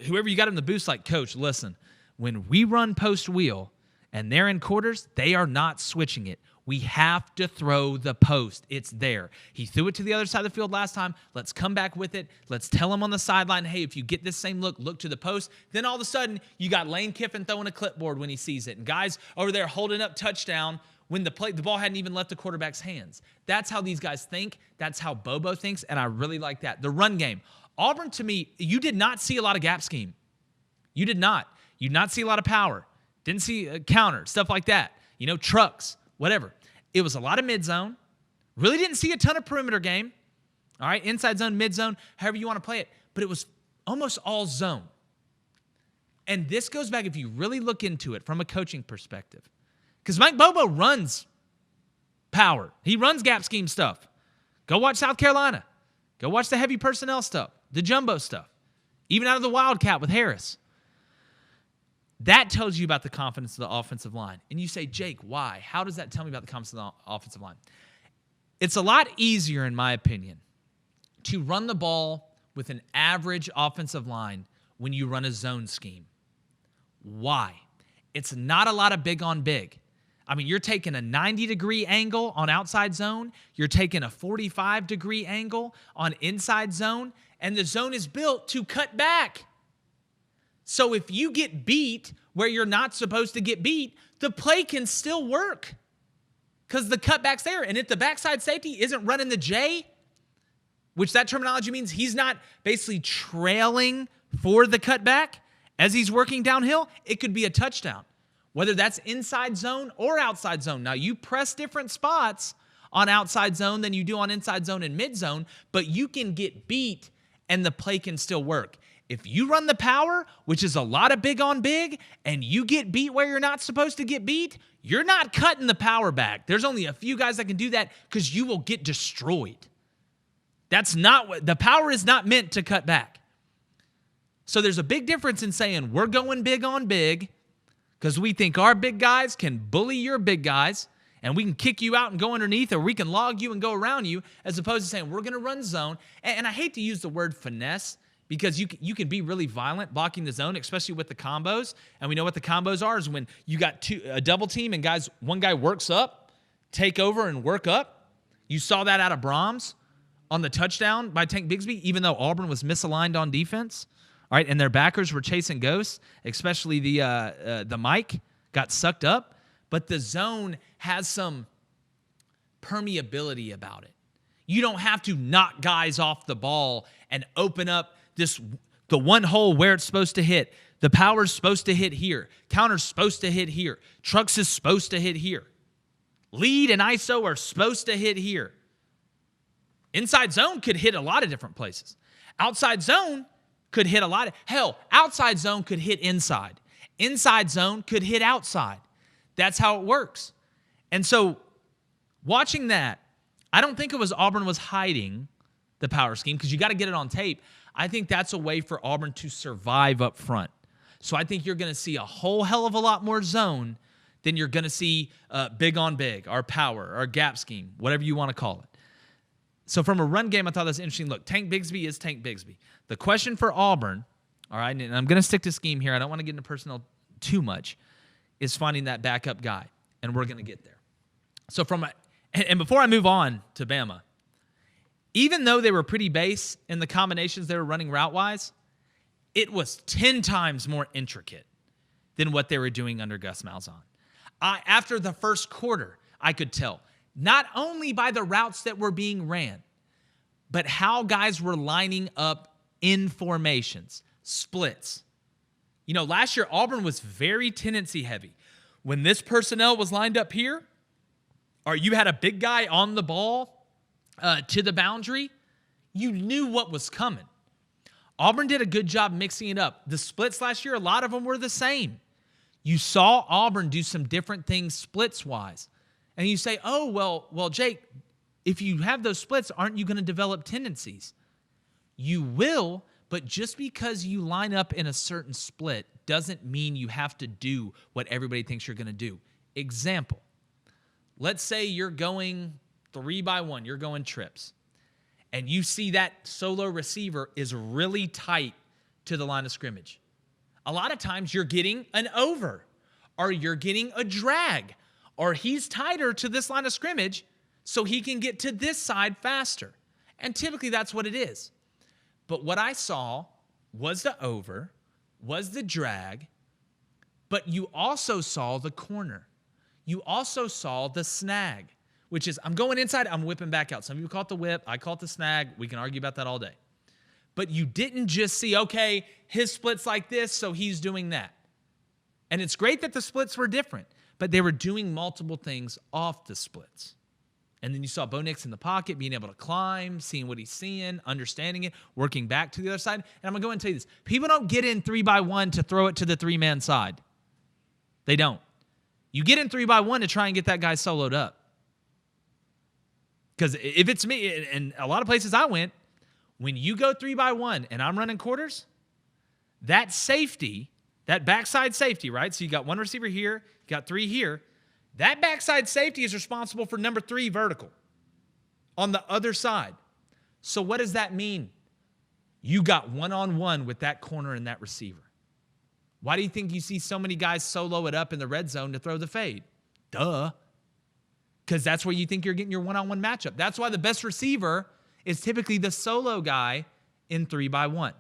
whoever you got in the booth, like, coach, listen, when we run post wheel and they're in quarters, they are not switching it. We have to throw the post. It's there. He threw it to the other side of the field last time. Let's come back with it. Let's tell him on the sideline, hey, if you get this same look to the post. Then all of a sudden, you got Lane Kiffin throwing a clipboard when he sees it. And guys over there holding up touchdown when the ball hadn't even left the quarterback's hands. That's how these guys think. That's how Bobo thinks, and I really like that. The run game. Auburn, to me, you did not see a lot of gap scheme. You did not. You did not see a lot of power. Didn't see a counter, stuff like that. Trucks, whatever. It was a lot of mid-zone. Really didn't see a ton of perimeter game. All right, inside zone, mid-zone, however you want to play it. But it was almost all zone. And this goes back, if you really look into it from a coaching perspective, because Mike Bobo runs power. He runs gap scheme stuff. Go watch South Carolina. Go watch the heavy personnel stuff, the jumbo stuff, even out of the Wildcat with Harris. That tells you about the confidence of the offensive line. And you say, Jake, why? How does that tell me about the confidence of the offensive line? It's a lot easier, in my opinion, to run the ball with an average offensive line when you run a zone scheme. Why? It's not a lot of big on big. I mean, you're taking a 90-degree angle on outside zone. You're taking a 45-degree angle on inside zone. And the zone is built to cut back. So if you get beat where you're not supposed to get beat, the play can still work because the cutback's there. And if the backside safety isn't running the J, which that terminology means he's not basically trailing for the cutback as he's working downhill, it could be a touchdown. Whether that's inside zone or outside zone. Now, you press different spots on outside zone than you do on inside zone and mid zone, but you can get beat and the play can still work. If you run the power, which is a lot of big on big, and you get beat where you're not supposed to get beat, you're not cutting the power back. There's only a few guys that can do that because you will get destroyed. That's not what, the power is not meant to cut back. So there's a big difference in saying we're going big on big because we think our big guys can bully your big guys and we can kick you out and go underneath, or we can log you and go around you, as opposed to saying we're going to run zone. And I hate to use the word finesse because you can be really violent blocking the zone, especially with the combos. And we know what the combos are is when you got a double team and one guy works up, take over and work up. You saw that out of Brahms on the touchdown by Tank Bigsby, even though Auburn was misaligned on defense. All right, and their backers were chasing ghosts, especially the mic got sucked up. But the zone has some permeability about it. You don't have to knock guys off the ball and open up the one hole where it's supposed to hit. The power's supposed to hit here. Counter's supposed to hit here. Trucks is supposed to hit here. Lead and ISO are supposed to hit here. Inside zone could hit a lot of different places. Outside zone could hit a lot of, hell, outside zone could hit inside. Inside zone could hit outside. That's how it works. And so watching that, I don't think it was Auburn was hiding the power scheme because you got to get it on tape. I think that's a way for Auburn to survive up front. So I think you're going to see a whole hell of a lot more zone than you're going to see big on big, or power, or gap scheme, whatever you want to call it. So from a run game, I thought that was interesting. Look, Tank Bigsby is Tank Bigsby. The question for Auburn, all right, and I'm going to stick to scheme here. I don't want to get into personnel too much, is finding that backup guy, and we're going to get there. So and before I move on to Bama, even though they were pretty base in the combinations they were running route-wise, it was 10 times more intricate than what they were doing under Gus Malzahn. After the first quarter, I could tell, not only by the routes that were being ran, but how guys were lining up in formations, splits. You know, last year, Auburn was very tendency heavy. When this personnel was lined up here, or you had a big guy on the ball to the boundary, you knew what was coming. Auburn did a good job mixing it up. The splits last year, a lot of them were the same. You saw Auburn do some different things splits-wise. And you say, oh, well, Jake, if you have those splits, aren't you going to develop tendencies? You will, but just because you line up in a certain split doesn't mean you have to do what everybody thinks you're going to do. Example, let's say you're going 3-by-1, you're going trips, and you see that solo receiver is really tight to the line of scrimmage. A lot of times you're getting an over, or you're getting a drag, or he's tighter to this line of scrimmage so he can get to this side faster. And typically that's what it is. But what I saw was the over, was the drag, but you also saw the corner. You also saw the snag, which is I'm going inside, I'm whipping back out. Some people call it the whip, I call it the snag. We can argue about that all day. But you didn't just see, okay, his split's like this, so he's doing that. And it's great that the splits were different, but they were doing multiple things off the splits. And then you saw Bo Nix in the pocket, being able to climb, seeing what he's seeing, understanding it, working back to the other side. And I'm going to go and tell you this. People don't get in 3-by-1 to throw it to the 3-man side. They don't. You get in 3-by-1 to try and get that guy soloed up. Because if it's me, and a lot of places I went, when you go 3-by-1 and I'm running quarters, that safety, that backside safety, right? So you got one receiver here, you got 3 here. That backside safety is responsible for number 3 vertical on the other side. So what does that mean? You got one-on-one with that corner and that receiver. Why do you think you see so many guys solo it up in the red zone to throw the fade? Duh. Because that's where you think you're getting your one-on-one matchup. That's why the best receiver is typically the solo guy in 3-by-1.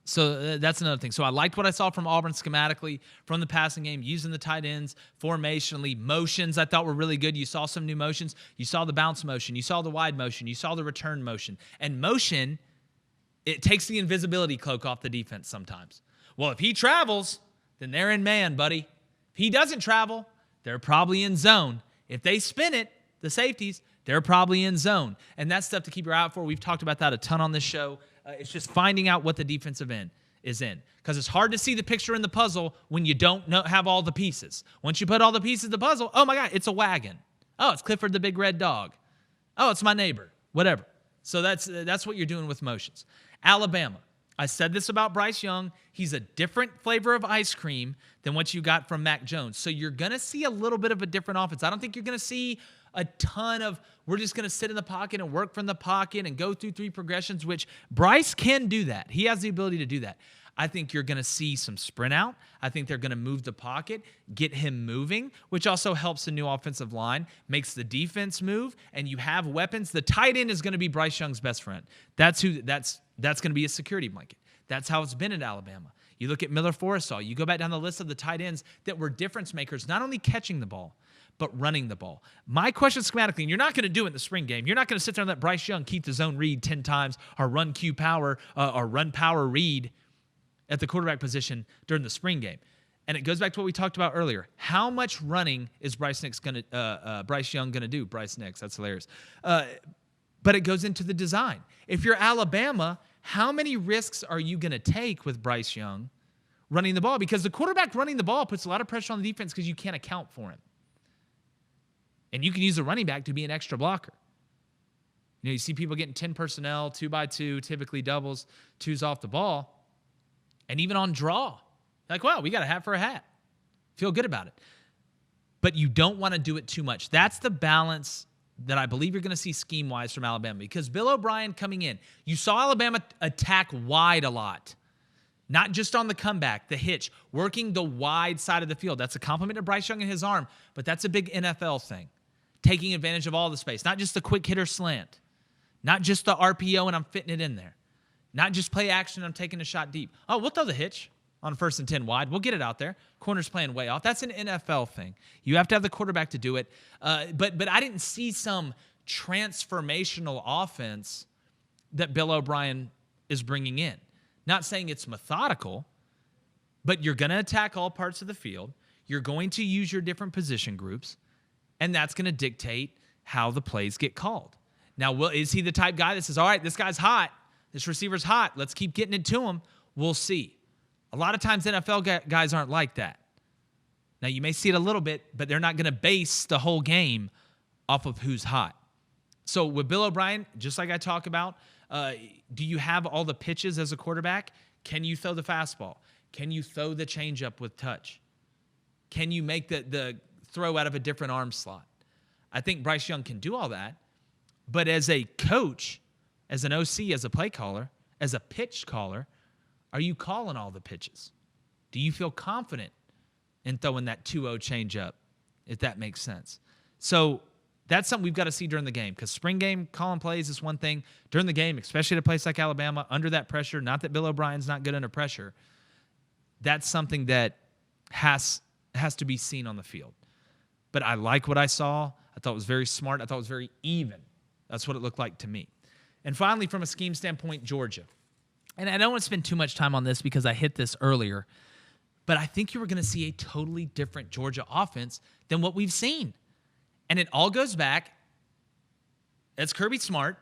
So that's another thing. So I liked what I saw from Auburn schematically, from the passing game, using the tight ends, formationally. Motions I thought were really good. You saw some new motions. You saw the bounce motion. You saw the wide motion. You saw the return motion. And motion, it takes the invisibility cloak off the defense sometimes. Well, if he travels, then they're in man, buddy. If he doesn't travel, they're probably in zone. If they spin it, the safeties, they're probably in zone. And that's stuff to keep your eye out for. We've talked about that a ton on this show. It's just finding out what the defensive end is in, because it's hard to see the picture in the puzzle when you don't have all the pieces. Once you put all the pieces of the puzzle, oh my God, it's a wagon. Oh, it's Clifford the big red dog. Oh, it's my neighbor. Whatever. So that's what you're doing with motions. Alabama. I said this about Bryce Young. He's a different flavor of ice cream than what you got from Mac Jones. So you're going to see a little bit of a different offense. I don't think you're going to see a ton of, we're just going to sit in the pocket and work from the pocket and go through 3 progressions, which Bryce can do that. He has the ability to do that. I think you're going to see some sprint out. I think they're going to move the pocket, get him moving, which also helps the new offensive line, makes the defense move, and you have weapons. The tight end is going to be Bryce Young's best friend. That's going to be a security blanket. That's how it's been at Alabama. You look at Miller Forrestall. You go back down the list of the tight ends that were difference makers, not only catching the ball, but running the ball. My question schematically, and you're not going to do it in the spring game. You're not going to sit there and let Bryce Young keep the zone read 10 times or run Q power or run power read at the quarterback position during the spring game. And it goes back to what we talked about earlier. How much running is Bryce Young going to do? Bryce Nix, that's hilarious. But it goes into the design. If you're Alabama, how many risks are you going to take with Bryce Young running the ball? Because the quarterback running the ball puts a lot of pressure on the defense because you can't account for him. And you can use a running back to be an extra blocker. You see people getting 10 personnel, 2x2, typically doubles, 2s off the ball. And even on draw, like, wow, we got a hat for a hat. Feel good about it. But you don't want to do it too much. That's the balance that I believe you're going to see scheme-wise from Alabama. Because Bill O'Brien coming in, you saw Alabama attack wide a lot. Not just on the comeback, the hitch, working the wide side of the field. That's a compliment to Bryce Young and his arm, but that's a big NFL thing. Taking advantage of all the space. Not just the quick hitter slant. Not just the RPO and I'm fitting it in there. Not just play action, I'm taking a shot deep. Oh, we'll throw the hitch on 1st and 10 wide. We'll get it out there. Corner's playing way off. That's an NFL thing. You have to have the quarterback to do it. But I didn't see some transformational offense that Bill O'Brien is bringing in. Not saying it's methodical, but you're going to attack all parts of the field. You're going to use your different position groups, and that's going to dictate how the plays get called. Now, is he the type guy that says, all right, this guy's hot. This receiver's hot. Let's keep getting it to him. We'll see. A lot of times NFL guys aren't like that. Now, you may see it a little bit, but they're not going to base the whole game off of who's hot. So with Bill O'Brien, just like I talk about, do you have all the pitches as a quarterback? Can you throw the fastball? Can you throw the changeup with touch? Can you make the throw out of a different arm slot? I think Bryce Young can do all that. But as a coach, as an OC, as a play caller, as a pitch caller, are you calling all the pitches? Do you feel confident in throwing that 2-0 changeup, if that makes sense? So that's something we've got to see during the game, because spring game calling plays is one thing. During the game, especially at a place like Alabama, under that pressure, not that Bill O'Brien's not good under pressure, that's something that has to be seen on the field. But I like what I saw. I thought it was very smart. I thought it was very even. That's what it looked like to me. And finally, from a scheme standpoint, Georgia. And I don't want to spend too much time on this because I hit this earlier, but I think you were going to see a totally different Georgia offense than what we've seen. And it all goes back, as Kirby Smart,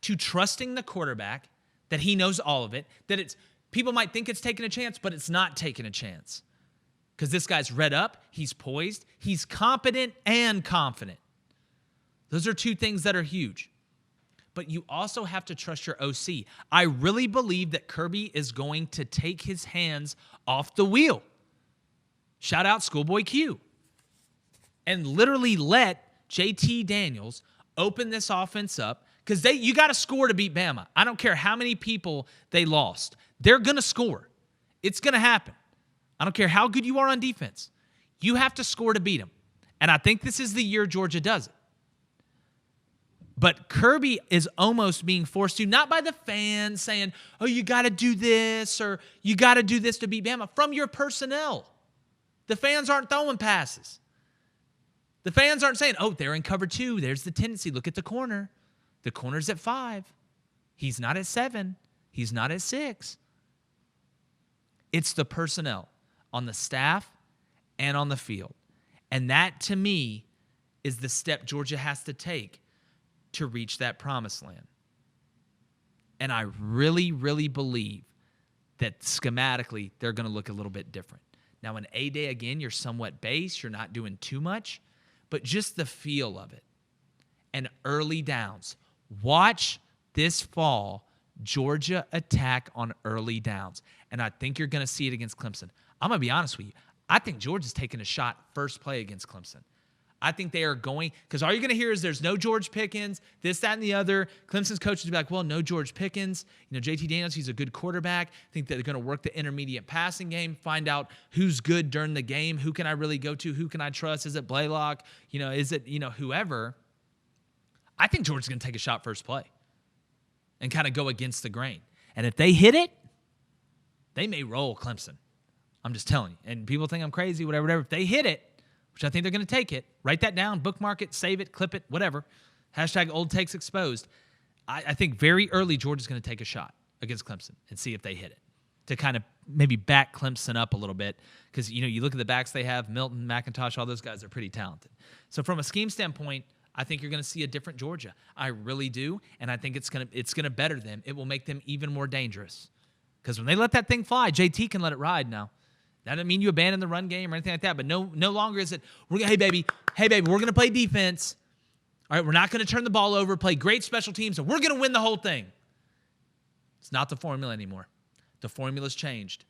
to trusting the quarterback, that he knows all of it, that it's people might think it's taking a chance, but it's not taking a chance. Because this guy's read up, he's poised, he's competent and confident. Those are two things that are huge. But you also have to trust your OC. I really believe that Kirby is going to take his hands off the wheel. Shout out Schoolboy Q. And literally let JT Daniels open this offense up, because you got to score to beat Bama. I don't care how many people they lost. They're going to score. It's going to happen. I don't care how good you are on defense. You have to score to beat them. And I think this is the year Georgia does it. But Kirby is almost being forced to, not by the fans saying, oh, you got to do this or you got to do this to beat Bama, from your personnel. The fans aren't throwing passes. The fans aren't saying, oh, they're in cover 2. There's the tendency. Look at the corner. The corner's at 5. He's not at 7. He's not at 6. It's the personnel on the staff and on the field. And that, to me, is the step Georgia has to take to reach that promised land. And I really, really believe that schematically they're going to look a little bit different. Now, in A-Day, again, you're somewhat base. You're not doing too much. But just the feel of it. And early downs. Watch this fall Georgia attack on early downs. And I think you're going to see it against Clemson. I'm going to be honest with you. I think Georgia's taking a shot first play against Clemson. I think they are going, because all you're going to hear is there's no George Pickens, this, that, and the other. Clemson's coaches will be like, well, no George Pickens. JT Daniels, he's a good quarterback. I think that they're going to work the intermediate passing game, find out who's good during the game. Who can I really go to? Who can I trust? Is it Blaylock? Is it, whoever? I think Georgia's going to take a shot first play and kind of go against the grain. And if they hit it, they may roll Clemson. I'm just telling you. And people think I'm crazy, whatever. If they hit it, which I think they're going to take it, write that down, bookmark it, save it, clip it, whatever. Hashtag old takes exposed. I think very early Georgia's going to take a shot against Clemson and see if they hit it to kind of maybe back Clemson up a little bit because, you look at the backs they have, Milton, McIntosh, all those guys are pretty talented. So from a scheme standpoint, I think you're going to see a different Georgia. I really do, and I think it's going to better them. It will make them even more dangerous because when they let that thing fly, JT can let it ride now. That doesn't mean you abandon the run game or anything like that, but no longer is it, hey, baby, we're going to play defense. All right, we're not going to turn the ball over, play great special teams, and we're going to win the whole thing. It's not the formula anymore. The formula's changed.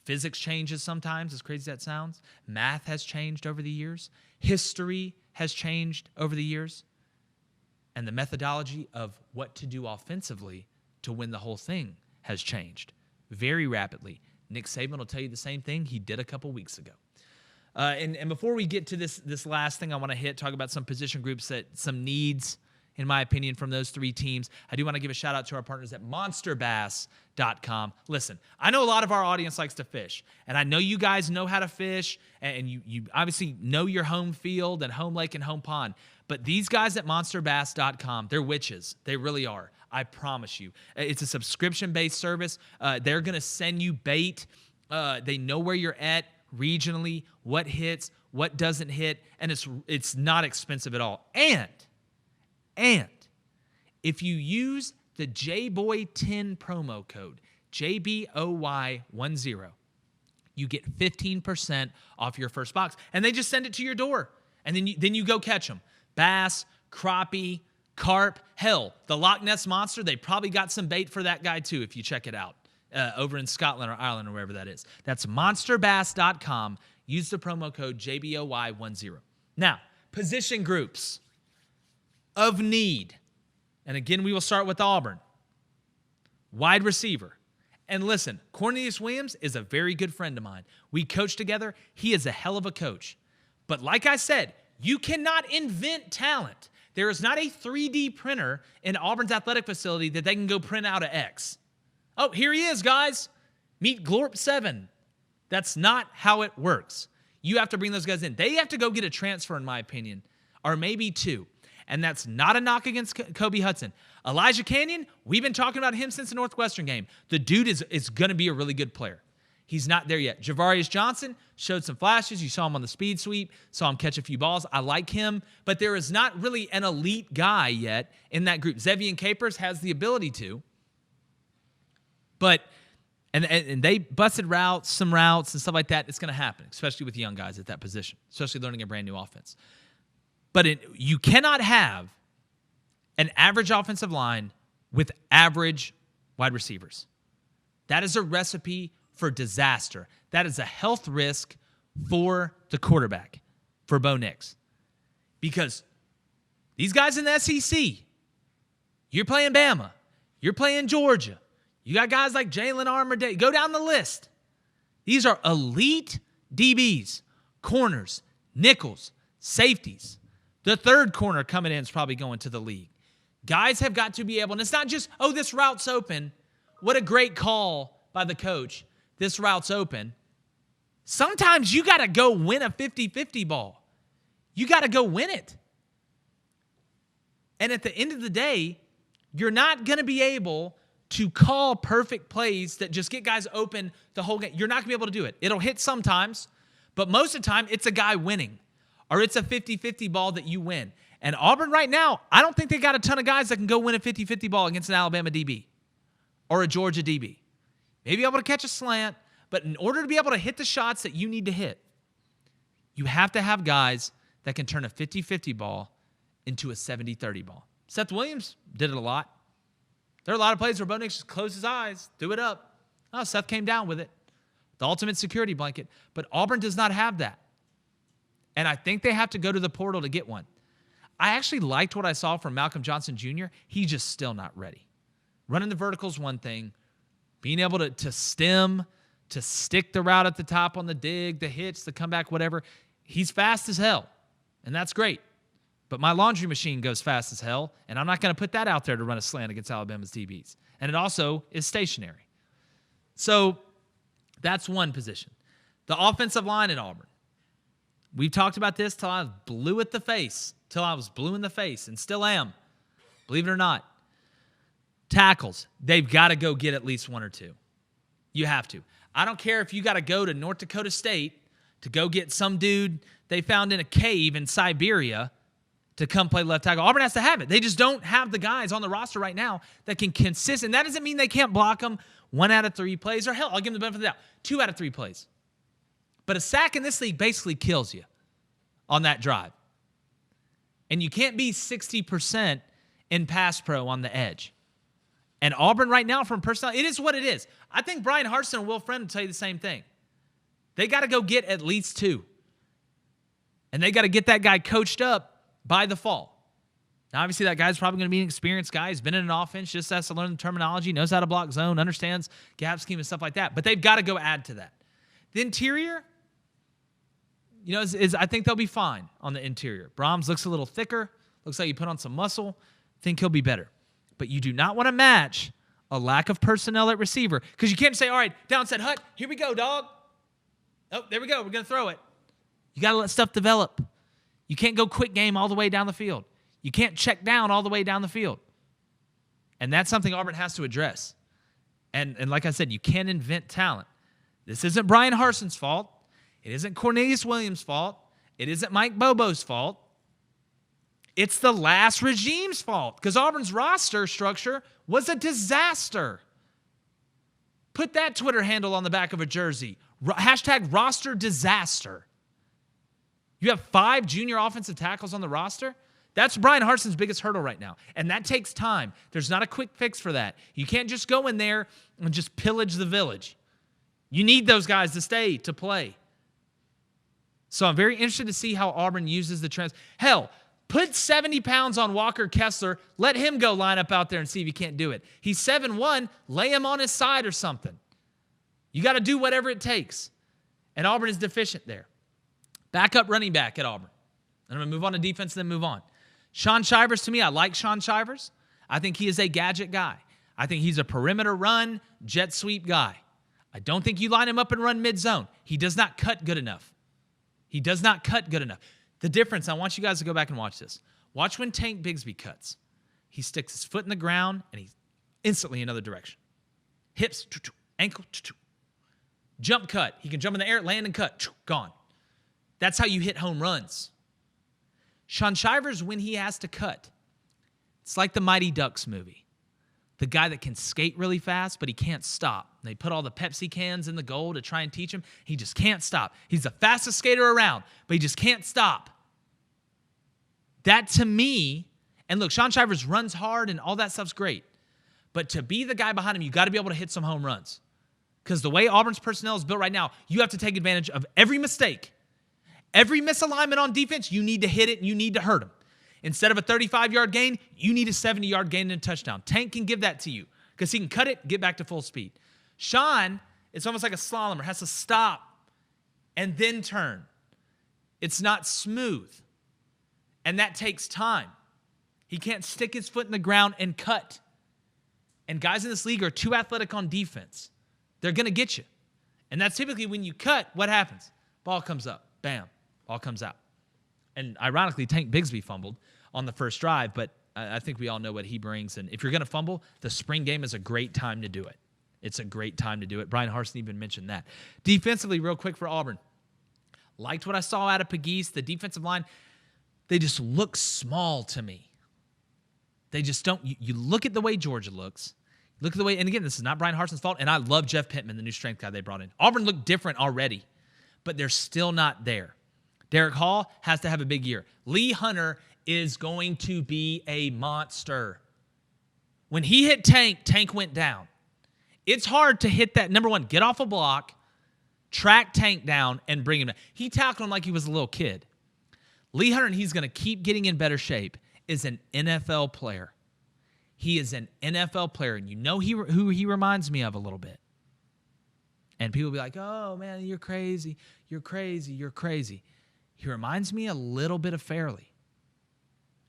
Physics changes sometimes, as crazy as that sounds. Math has changed over the years. History has changed over the years. And the methodology of what to do offensively to win the whole thing has changed very rapidly. Nick Saban will tell you the same thing he did a couple weeks ago. And before we get to this last thing I want to talk about some position groups some needs, in my opinion, from those three teams. I do want to give a shout out to our partners at monsterbass.com. Listen, I know a lot of our audience likes to fish, and I know you guys know how to fish, and you obviously know your home field and home lake and home pond. But these guys at monsterbass.com, they're witches. They really are. I promise you. It's a subscription-based service. They're going to send you bait. They know where you're at regionally, what hits, what doesn't hit, and it's not expensive at all. And if you use the Jboy10 promo code, JBOY10, you get 15% off your first box. And they just send it to your door. And then you go catch them. Bass, crappie, carp, hell, the Loch Ness Monster, they probably got some bait for that guy too if you check it out over in Scotland or Ireland or wherever that is. That's monsterbass.com. Use the promo code JBOY10. Now, position groups of need. And again, we will start with Auburn. Wide receiver. And listen, Cornelius Williams is a very good friend of mine. We coach together. He is a hell of a coach. But like I said, you cannot invent talent. There is not a 3D printer in Auburn's athletic facility that they can go print out an X. Oh, here he is, guys. Meet Glorp 7. That's not how it works. You have to bring those guys in. They have to go get a transfer, in my opinion, or maybe two. And that's not a knock against Kobe Hudson. Elijah Canyon, we've been talking about him since the Northwestern game. The dude is going to be a really good player. He's not there yet. Javarius Johnson showed some flashes. You saw him on the speed sweep, saw him catch a few balls. I like him, but there is not really an elite guy yet in that group. Zevian Capers has the ability to, but and they busted some routes and stuff like that. It's going to happen, especially with young guys at that position, especially learning a brand new offense. But you cannot have an average offensive line with average wide receivers. That is a recipe for disaster. That is a health risk for the quarterback, for Bo Nix. Because these guys in the SEC, you're playing Bama, you're playing Georgia, you got guys like Jalen Armour, go down the list. These are elite DBs, corners, nickels, safeties. The third corner coming in is probably going to the league. Guys have got to be able, and it's not just, oh, this route's open. What a great call by the coach. This route's open. Sometimes you got to go win a 50-50 ball. You got to go win it. And at the end of the day, you're not going to be able to call perfect plays that just get guys open the whole game. You're not going to be able to do it. It'll hit sometimes, but most of the time, it's a guy winning. Or it's a 50-50 ball that you win. And Auburn right now, I don't think they got a ton of guys that can go win a 50-50 ball against an Alabama DB. or a Georgia DB. Maybe able to catch a slant, but in order to be able to hit the shots that you need to hit, you have to have guys that can turn a 50-50 ball into a 70-30 ball. Seth Williams did it a lot. There are a lot of plays where Bo Nix just closed his eyes, threw it up. Oh, Seth came down with it. The ultimate security blanket. But Auburn does not have that. And I think they have to go to the portal to get one. I actually liked what I saw from Malcolm Johnson Jr. He's just still not ready. Running the vertical is one thing. Being able to stem, to stick the route at the top on the dig, the hitch, the comeback, whatever. He's fast as hell, and that's great. But my laundry machine goes fast as hell, and I'm not going to put that out there to run a slant against Alabama's DBs. And it also is stationary. So that's one position. The offensive line in Auburn. We've talked about this till I was blue in the face, and still am, believe it or not. Tackles, they've got to go get at least one or two. You have to. I don't care if you got to go to North Dakota State to go get some dude they found in a cave in Siberia to come play left tackle. Auburn has to have it. They just don't have the guys on the roster right now that can consist. That doesn't mean they can't block them 1 out of 3 plays, or hell, I'll give them the benefit of the doubt, 2 out of 3 plays. But a sack in this league basically kills you on that drive. And you can't be 60% in pass pro on the edge. And Auburn right now, from personnel, it is what it is. I think Brian Harsin and Will Friend will tell you the same thing. They got to go get at least 2. And they got to get that guy coached up by the fall. Now, obviously, that guy's probably going to be an experienced guy. He's been in an offense, just has to learn the terminology, knows how to block zone, understands gap scheme and stuff like that. But they've got to go add to that. The interior, I think they'll be fine on the interior. Brahms looks a little thicker. Looks like he put on some muscle. Think he'll be better. But you do not want to match a lack of personnel at receiver, because you can't say, all right, Downset Hut, here we go, dog. Oh, there we go. We're going to throw it. You got to let stuff develop. You can't go quick game all the way down the field. You can't check down all the way down the field. And that's something Auburn has to address. And like I said, you can't invent talent. This isn't Brian Harsin's fault. It isn't Cornelius Williams' fault. It isn't Mike Bobo's fault. It's the last regime's fault, because Auburn's roster structure was a disaster. Put that Twitter handle on the back of a jersey. Hashtag roster disaster. You have 5 junior offensive tackles on the roster? That's Brian Harsin's biggest hurdle right now. And that takes time. There's not a quick fix for that. You can't just go in there and just pillage the village. You need those guys to stay, to play. So I'm very interested to see how Auburn uses the trends. Hell, put 70 pounds on Walker Kessler. Let him go line up out there and see if he can't do it. He's 7'1". Lay him on his side or something. You got to do whatever it takes. And Auburn is deficient there. Backup running back at Auburn. And I'm going to move on to defense and then move on. Shaun Shivers, to me, I like Shaun Shivers. I think he is a gadget guy. I think he's a perimeter run, jet sweep guy. I don't think you line him up and run mid-zone. He does not cut good enough. The difference, I want you guys to go back and watch this. Watch when Tank Bigsby cuts. He sticks his foot in the ground, and he's instantly another direction. Hips, ankle, jump cut. He can jump in the air, land and cut, gone. That's how you hit home runs. Shaun Shivers, when he has to cut, it's like the Mighty Ducks movie. The guy that can skate really fast, but he can't stop. They put all the Pepsi cans in the goal to try and teach him. He just can't stop. He's the fastest skater around, but he just can't stop. That to me, and look, Shaun Shivers runs hard and all that stuff's great. But to be the guy behind him, you got to be able to hit some home runs. Because the way Auburn's personnel is built right now, you have to take advantage of every mistake. Every misalignment on defense, you need to hit it and you need to hurt him. Instead of a 35-yard gain, you need a 70-yard gain and a touchdown. Tank can give that to you because he can cut it, get back to full speed. Shaun, it's almost like a slalomer, has to stop and then turn. It's not smooth, and that takes time. He can't stick his foot in the ground and cut. And guys in this league are too athletic on defense. They're going to get you. And that's typically when you cut, what happens? Ball comes up. Bam. Ball comes out. And ironically, Tank Bigsby fumbled on the first drive, but I think we all know what he brings. And if you're going to fumble, the spring game is a great time to do it. It's a great time to do it. Brian Harsin even mentioned that. Defensively, real quick for Auburn. Liked what I saw out of Pegues. The defensive line, they just look small to me. They just don't. You look at the way Georgia looks. Look at the way, and again, this is not Brian Harson's fault, and I love Jeff Pittman, the new strength guy they brought in. Auburn looked different already, but they're still not there. Derek Hall has to have a big year. Lee Hunter is going to be a monster. When he hit Tank, Tank went down. It's hard to hit that. Number one, get off a block, track Tank down, and bring him down. He tackled him like he was a little kid. Lee Hunter, and he's going to keep getting in better shape, is an NFL player. He is an NFL player, and you know who he reminds me of a little bit. And people will be like, oh, man, you're crazy. You're crazy. You're crazy. He reminds me a little bit of Fairley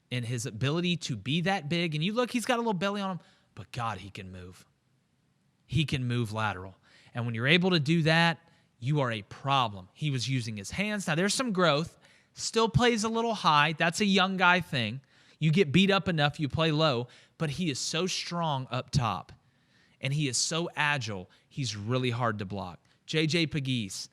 in his ability to be that big. And you look, he's got a little belly on him, but God, he can move. He can move lateral. And when you're able to do that, you are a problem. He was using his hands. Now, there's some growth. Still plays a little high. That's a young guy thing. You get beat up enough, you play low. But he is so strong up top, and he is so agile, he's really hard to block. J.J. Pegues,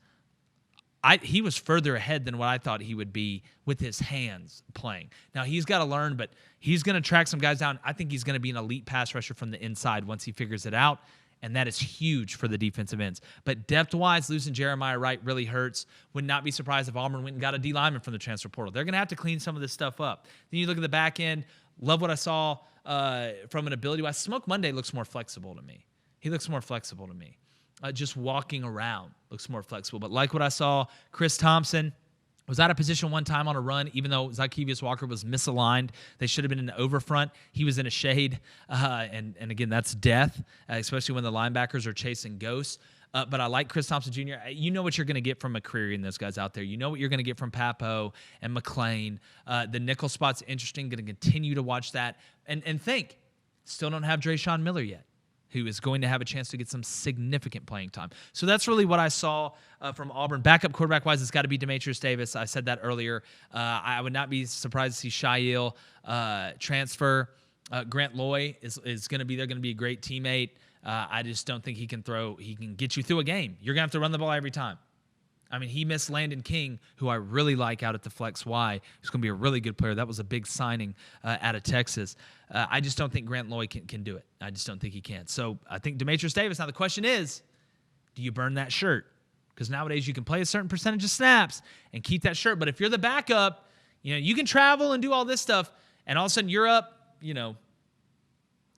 he was further ahead than what I thought he would be with his hands playing. Now, he's got to learn, but he's going to track some guys down. I think he's going to be an elite pass rusher from the inside once he figures it out, and that is huge for the defensive ends. But depth-wise, losing Jeremiah Wright really hurts. Would not be surprised if Auburn went and got a D lineman from the transfer portal. They're going to have to clean some of this stuff up. Then you look at the back end. Love what I saw from an ability-wise. Smoke Monday looks more flexible to me. He looks more flexible to me. Just walking around looks more flexible. But like what I saw, Chris Thompson was out of position one time on a run, even though Zykevious Walker was misaligned. They should have been in the overfront. He was in a shade. And again, that's death, especially when the linebackers are chasing ghosts. But I like Chris Thompson Jr. You know what you're going to get from McCreary and those guys out there. You know what you're going to get from Papo and McLean. The nickel spot's interesting. Going to continue to watch that. And think, still don't have Drayshawn Miller yet, who is going to have a chance to get some significant playing time. So that's really what I saw from Auburn. Backup quarterback-wise, it's got to be Demetrius Davis. I said that earlier. I would not be surprised to see Shail transfer. Grant Loy is going to be there, going to be a great teammate. I just don't think he can get you through a game. You're going to have to run the ball every time. I mean, he missed Landon King, who I really like out at the Flex Y. He's going to be a really good player. That was a big signing out of Texas. I just don't think Grant Loy can do it. I just don't think he can. So I think Demetrius Davis. Now the question is, do you burn that shirt? Because nowadays you can play a certain percentage of snaps and keep that shirt. But if you're the backup, you can travel and do all this stuff, and all of a sudden you're up,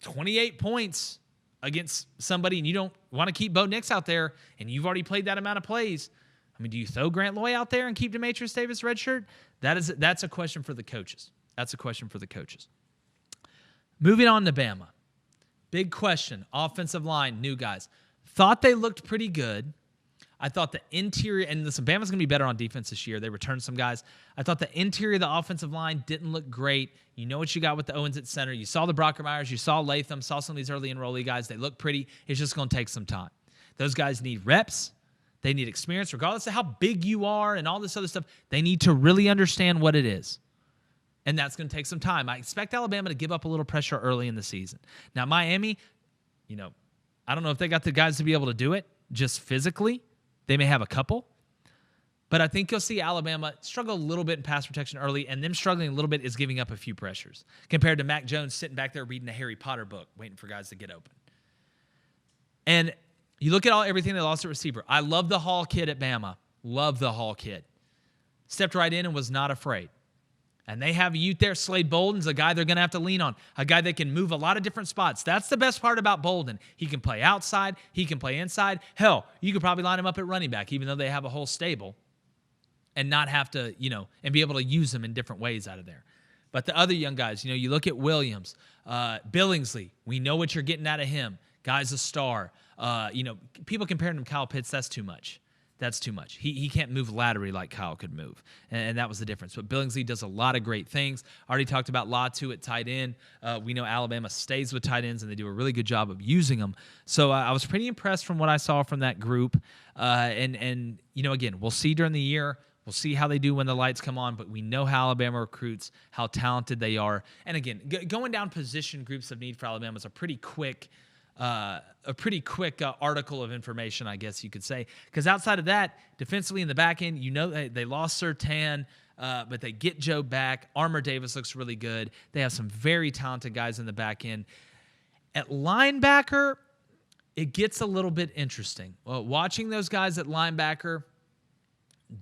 28 points against somebody, and you don't want to keep Bo Nix out there, and you've already played that amount of plays. I mean, do you throw Grant Loy out there and keep Demetrius Davis redshirt? That's a question for the coaches. That's a question for the coaches. Moving on to Bama. Big question. Offensive line, new guys. Thought they looked pretty good. I thought the interior, and listen, Bama's going to be better on defense this year. They returned some guys. I thought the interior of the offensive line didn't look great. You know what you got with the Owens at center. You saw the Brockermeyers. You saw Latham. Saw some of these early enrollee guys. They look pretty. It's just going to take some time. Those guys need reps. They need experience. Regardless of how big you are and all this other stuff, they need to really understand what it is. And that's going to take some time. I expect Alabama to give up a little pressure early in the season. Now, Miami, I don't know if they got the guys to be able to do it just physically. They may have a couple. But I think you'll see Alabama struggle a little bit in pass protection early, and them struggling a little bit is giving up a few pressures compared to Mac Jones sitting back there reading a Harry Potter book, waiting for guys to get open. And you look at everything they lost at receiver. I love the Hall kid at Bama. Love the Hall kid. Stepped right in and was not afraid. And they have a youth there. Slade Bolden's a guy they're going to have to lean on, a guy that can move a lot of different spots. That's the best part about Bolden. He can play outside. He can play inside. Hell, you could probably line him up at running back, even though they have a whole stable, and not have to, and be able to use them in different ways out of there. But the other young guys, you look at Williams, Billingsley. We know what you're getting out of him. Guy's a star. People comparing him to Kyle Pitts, that's too much. That's too much. He can't move laterally like Kyle could move, and that was the difference. But Billingsley does a lot of great things. Already talked about Latu at tight end. We know Alabama stays with tight ends, and they do a really good job of using them. So I was pretty impressed from what I saw from that group. And again, we'll see during the year. We'll see how they do when the lights come on, but we know how Alabama recruits, how talented they are. And again, going down position groups of need for Alabama is a pretty quick article of information, I guess you could say. Because outside of that, defensively in the back end, they lost Surtain, but they get Joe back. Armour Davis looks really good. They have some very talented guys in the back end. At linebacker, it gets a little bit interesting. Well, watching those guys at linebacker,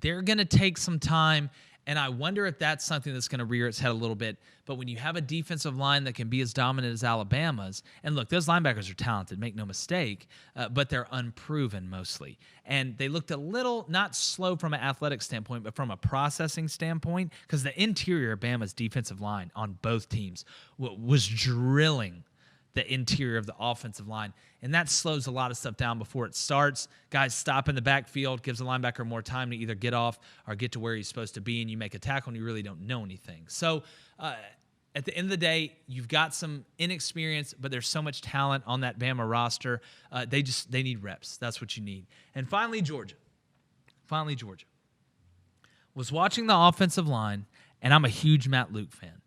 they're going to take some time, and I wonder if that's something that's going to rear its head a little bit. But when you have a defensive line that can be as dominant as Alabama's, and look, those linebackers are talented, make no mistake, but they're unproven mostly. And they looked a little, not slow from an athletic standpoint, but from a processing standpoint, because the interior of Bama's defensive line on both teams was drilling the interior of the offensive line. And that slows a lot of stuff down before it starts. Guys stop in the backfield, gives the linebacker more time to either get off or get to where he's supposed to be, and you make a tackle and you really don't know anything. So at the end of the day, you've got some inexperience, but there's so much talent on that Bama roster. They need reps. That's what you need. And finally, Georgia. Was watching the offensive line, and I'm a huge Matt Luke fan.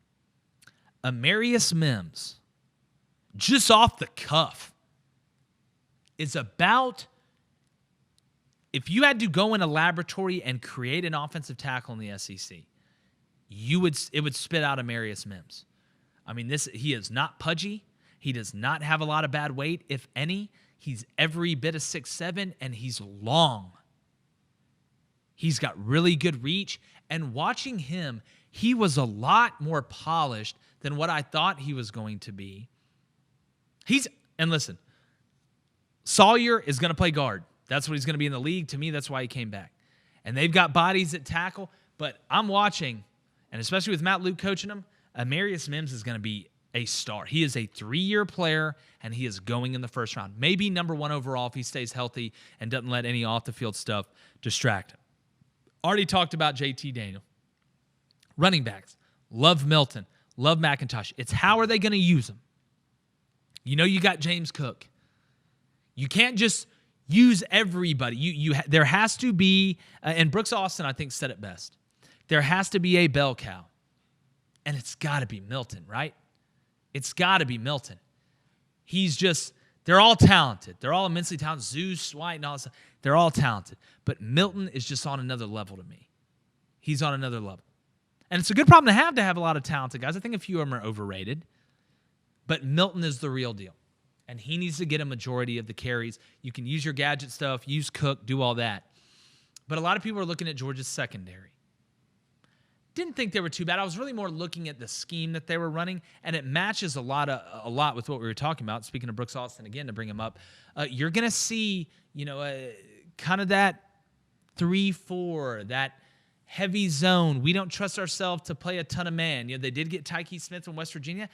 Amarius Mims, just off the cuff, is about, if you had to go in a laboratory and create an offensive tackle in the SEC, it would spit out Amarius Mims. I mean, he is not pudgy. He does not have a lot of bad weight, if any. He's every bit of 6'7", and he's long. He's got really good reach, and watching him, he was a lot more polished than what I thought he was going to be. And listen, Sawyer is going to play guard. That's what he's going to be in the league. To me, that's why he came back. And they've got bodies at tackle, but I'm watching, and especially with Matt Luke coaching him, Amarius Mims is going to be a star. He is a 3-year player, and he is going in the first round. Maybe number 1 overall if he stays healthy and doesn't let any off-the-field stuff distract him. Already talked about JT Daniel. Running backs, love Milton, love McIntosh. It's how are they going to use them? You know you got James Cook. You can't just use everybody. There has to be, and Brooks Austin, I think, said it best. There has to be a bell cow. And it's got to be Milton, right? It's got to be Milton. They're all talented. They're all immensely talented. Zeus, White, and all that stuff. They're all talented. But Milton is just on another level to me. He's on another level. And it's a good problem to have a lot of talented guys. I think a few of them are overrated. But Milton is the real deal. And he needs to get a majority of the carries. You can use your gadget stuff, use Cook, do all that. But a lot of people are looking at Georgia's secondary. Didn't think they were too bad. I was really more looking at the scheme that they were running, and it matches a lot with what we were talking about. Speaking of Brooks Austin again, to bring him up, you're going to see, kind of that 3-4, that heavy zone. We don't trust ourselves to play a ton of man. They did get Tyke Smith from West Virginia.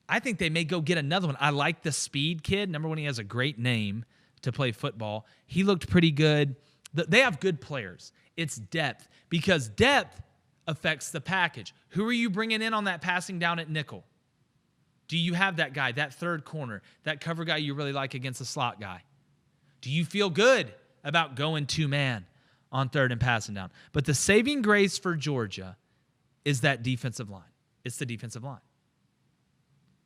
I think they may go get another one. I like the speed kid. Number one, he has a great name to play football. He looked pretty good. They have good players. It's depth, because depth affects the package. Who are you bringing in on that passing down at nickel? Do you have that guy, that third corner, that cover guy you really like against the slot guy? Do you feel good about going 2-man on third and passing down? But the saving grace for Georgia is that defensive line. It's the defensive line.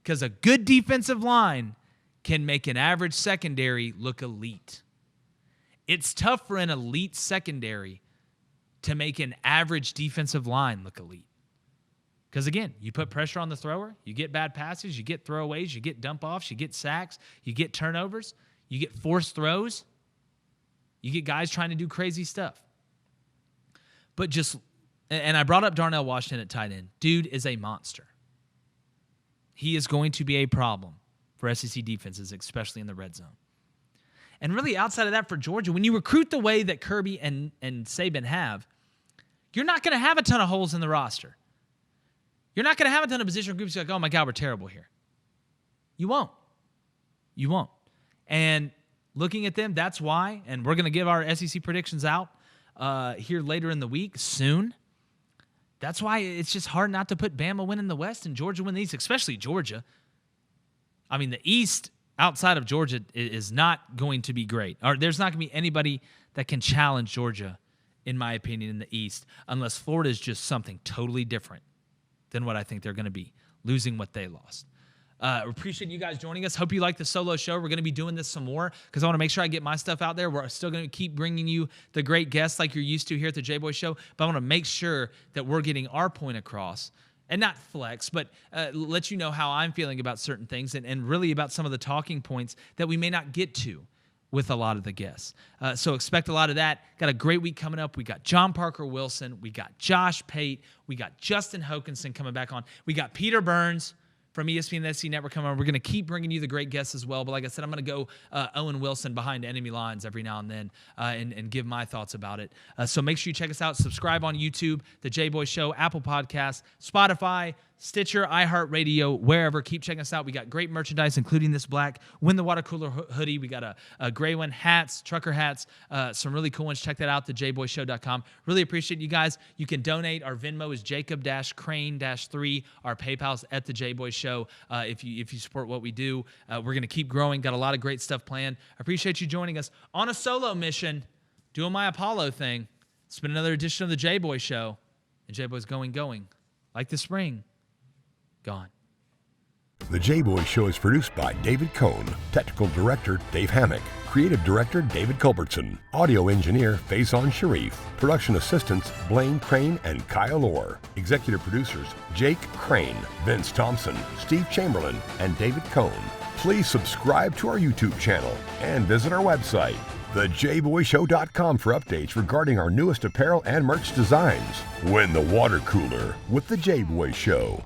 Because a good defensive line can make an average secondary look elite. It's tough for an elite secondary to make an average defensive line look elite. Because, again, you put pressure on the thrower, you get bad passes, you get throwaways, you get dump-offs, you get sacks, you get turnovers, you get forced throws, you get guys trying to do crazy stuff. But and I brought up Darnell Washington at tight end. Dude is a monster. He is going to be a problem for SEC defenses, especially in the red zone. And really, outside of that, for Georgia, when you recruit the way that Kirby and Saban have, you're not going to have a ton of holes in the roster. You're not going to have a ton of position groups like, oh my God, we're terrible here. You won't. You won't. And looking at them, that's why, and we're going to give our SEC predictions out here later in the week, soon. That's why it's just hard not to put Bama win in the West and Georgia win the East, especially Georgia. I mean, the East outside of Georgia is not going to be great. Or there's not going to be anybody that can challenge Georgia, in my opinion, in the East, unless Florida is just something totally different than what I think they're going to be, losing what they lost. Appreciate you guys joining us. Hope you like the solo show. We're going to be doing this some more because I want to make sure I get my stuff out there. We're still going to keep bringing you the great guests like you're used to here at the Jboy Show, but I want to make sure that we're getting our point across and not flex, but let you know how I'm feeling about certain things and really about some of the talking points that we may not get to with a lot of the guests. So expect a lot of that. Got a great week coming up. We got John Parker Wilson. We got Josh Pate. We got Justin Hokanson coming back on. We got Peter Burns from ESPN and the SC Network coming on. We're going to keep bringing you the great guests as well. But like I said, I'm going to go Owen Wilson behind enemy lines every now and then and give my thoughts about it. So make sure you check us out. Subscribe on YouTube, The Jboy Show, Apple Podcasts, Spotify, Stitcher, iHeartRadio, wherever. Keep checking us out. We got great merchandise, including this black Win the Water Cooler hoodie. We got a gray one, hats, trucker hats, some really cool ones. Check that out, thejboyshow.com. Really appreciate you guys. You can donate. Our Venmo is Jacob-Crain-3. Our PayPal's at the Jboy Show. If you support what we do, we're going to keep growing. Got a lot of great stuff planned. I appreciate you joining us on a solo mission, doing my Apollo thing. It's been another edition of the Jboy Show. And Jboy's going. Like the spring. Gone. The Jboy Show is produced by David Cohn, Technical Director Dave Hammock, Creative Director David Culbertson, Audio Engineer Feyzan Shareef, Production Assistants Blaine Crain and Kyle Orr, Executive Producers Jake Crain, Vince Thompson, Steve Chamberlain, and David Cohn. Please subscribe to our YouTube channel and visit our website, thejboyshow.com, for updates regarding our newest apparel and merch designs. Win the water cooler with the Jboy Show.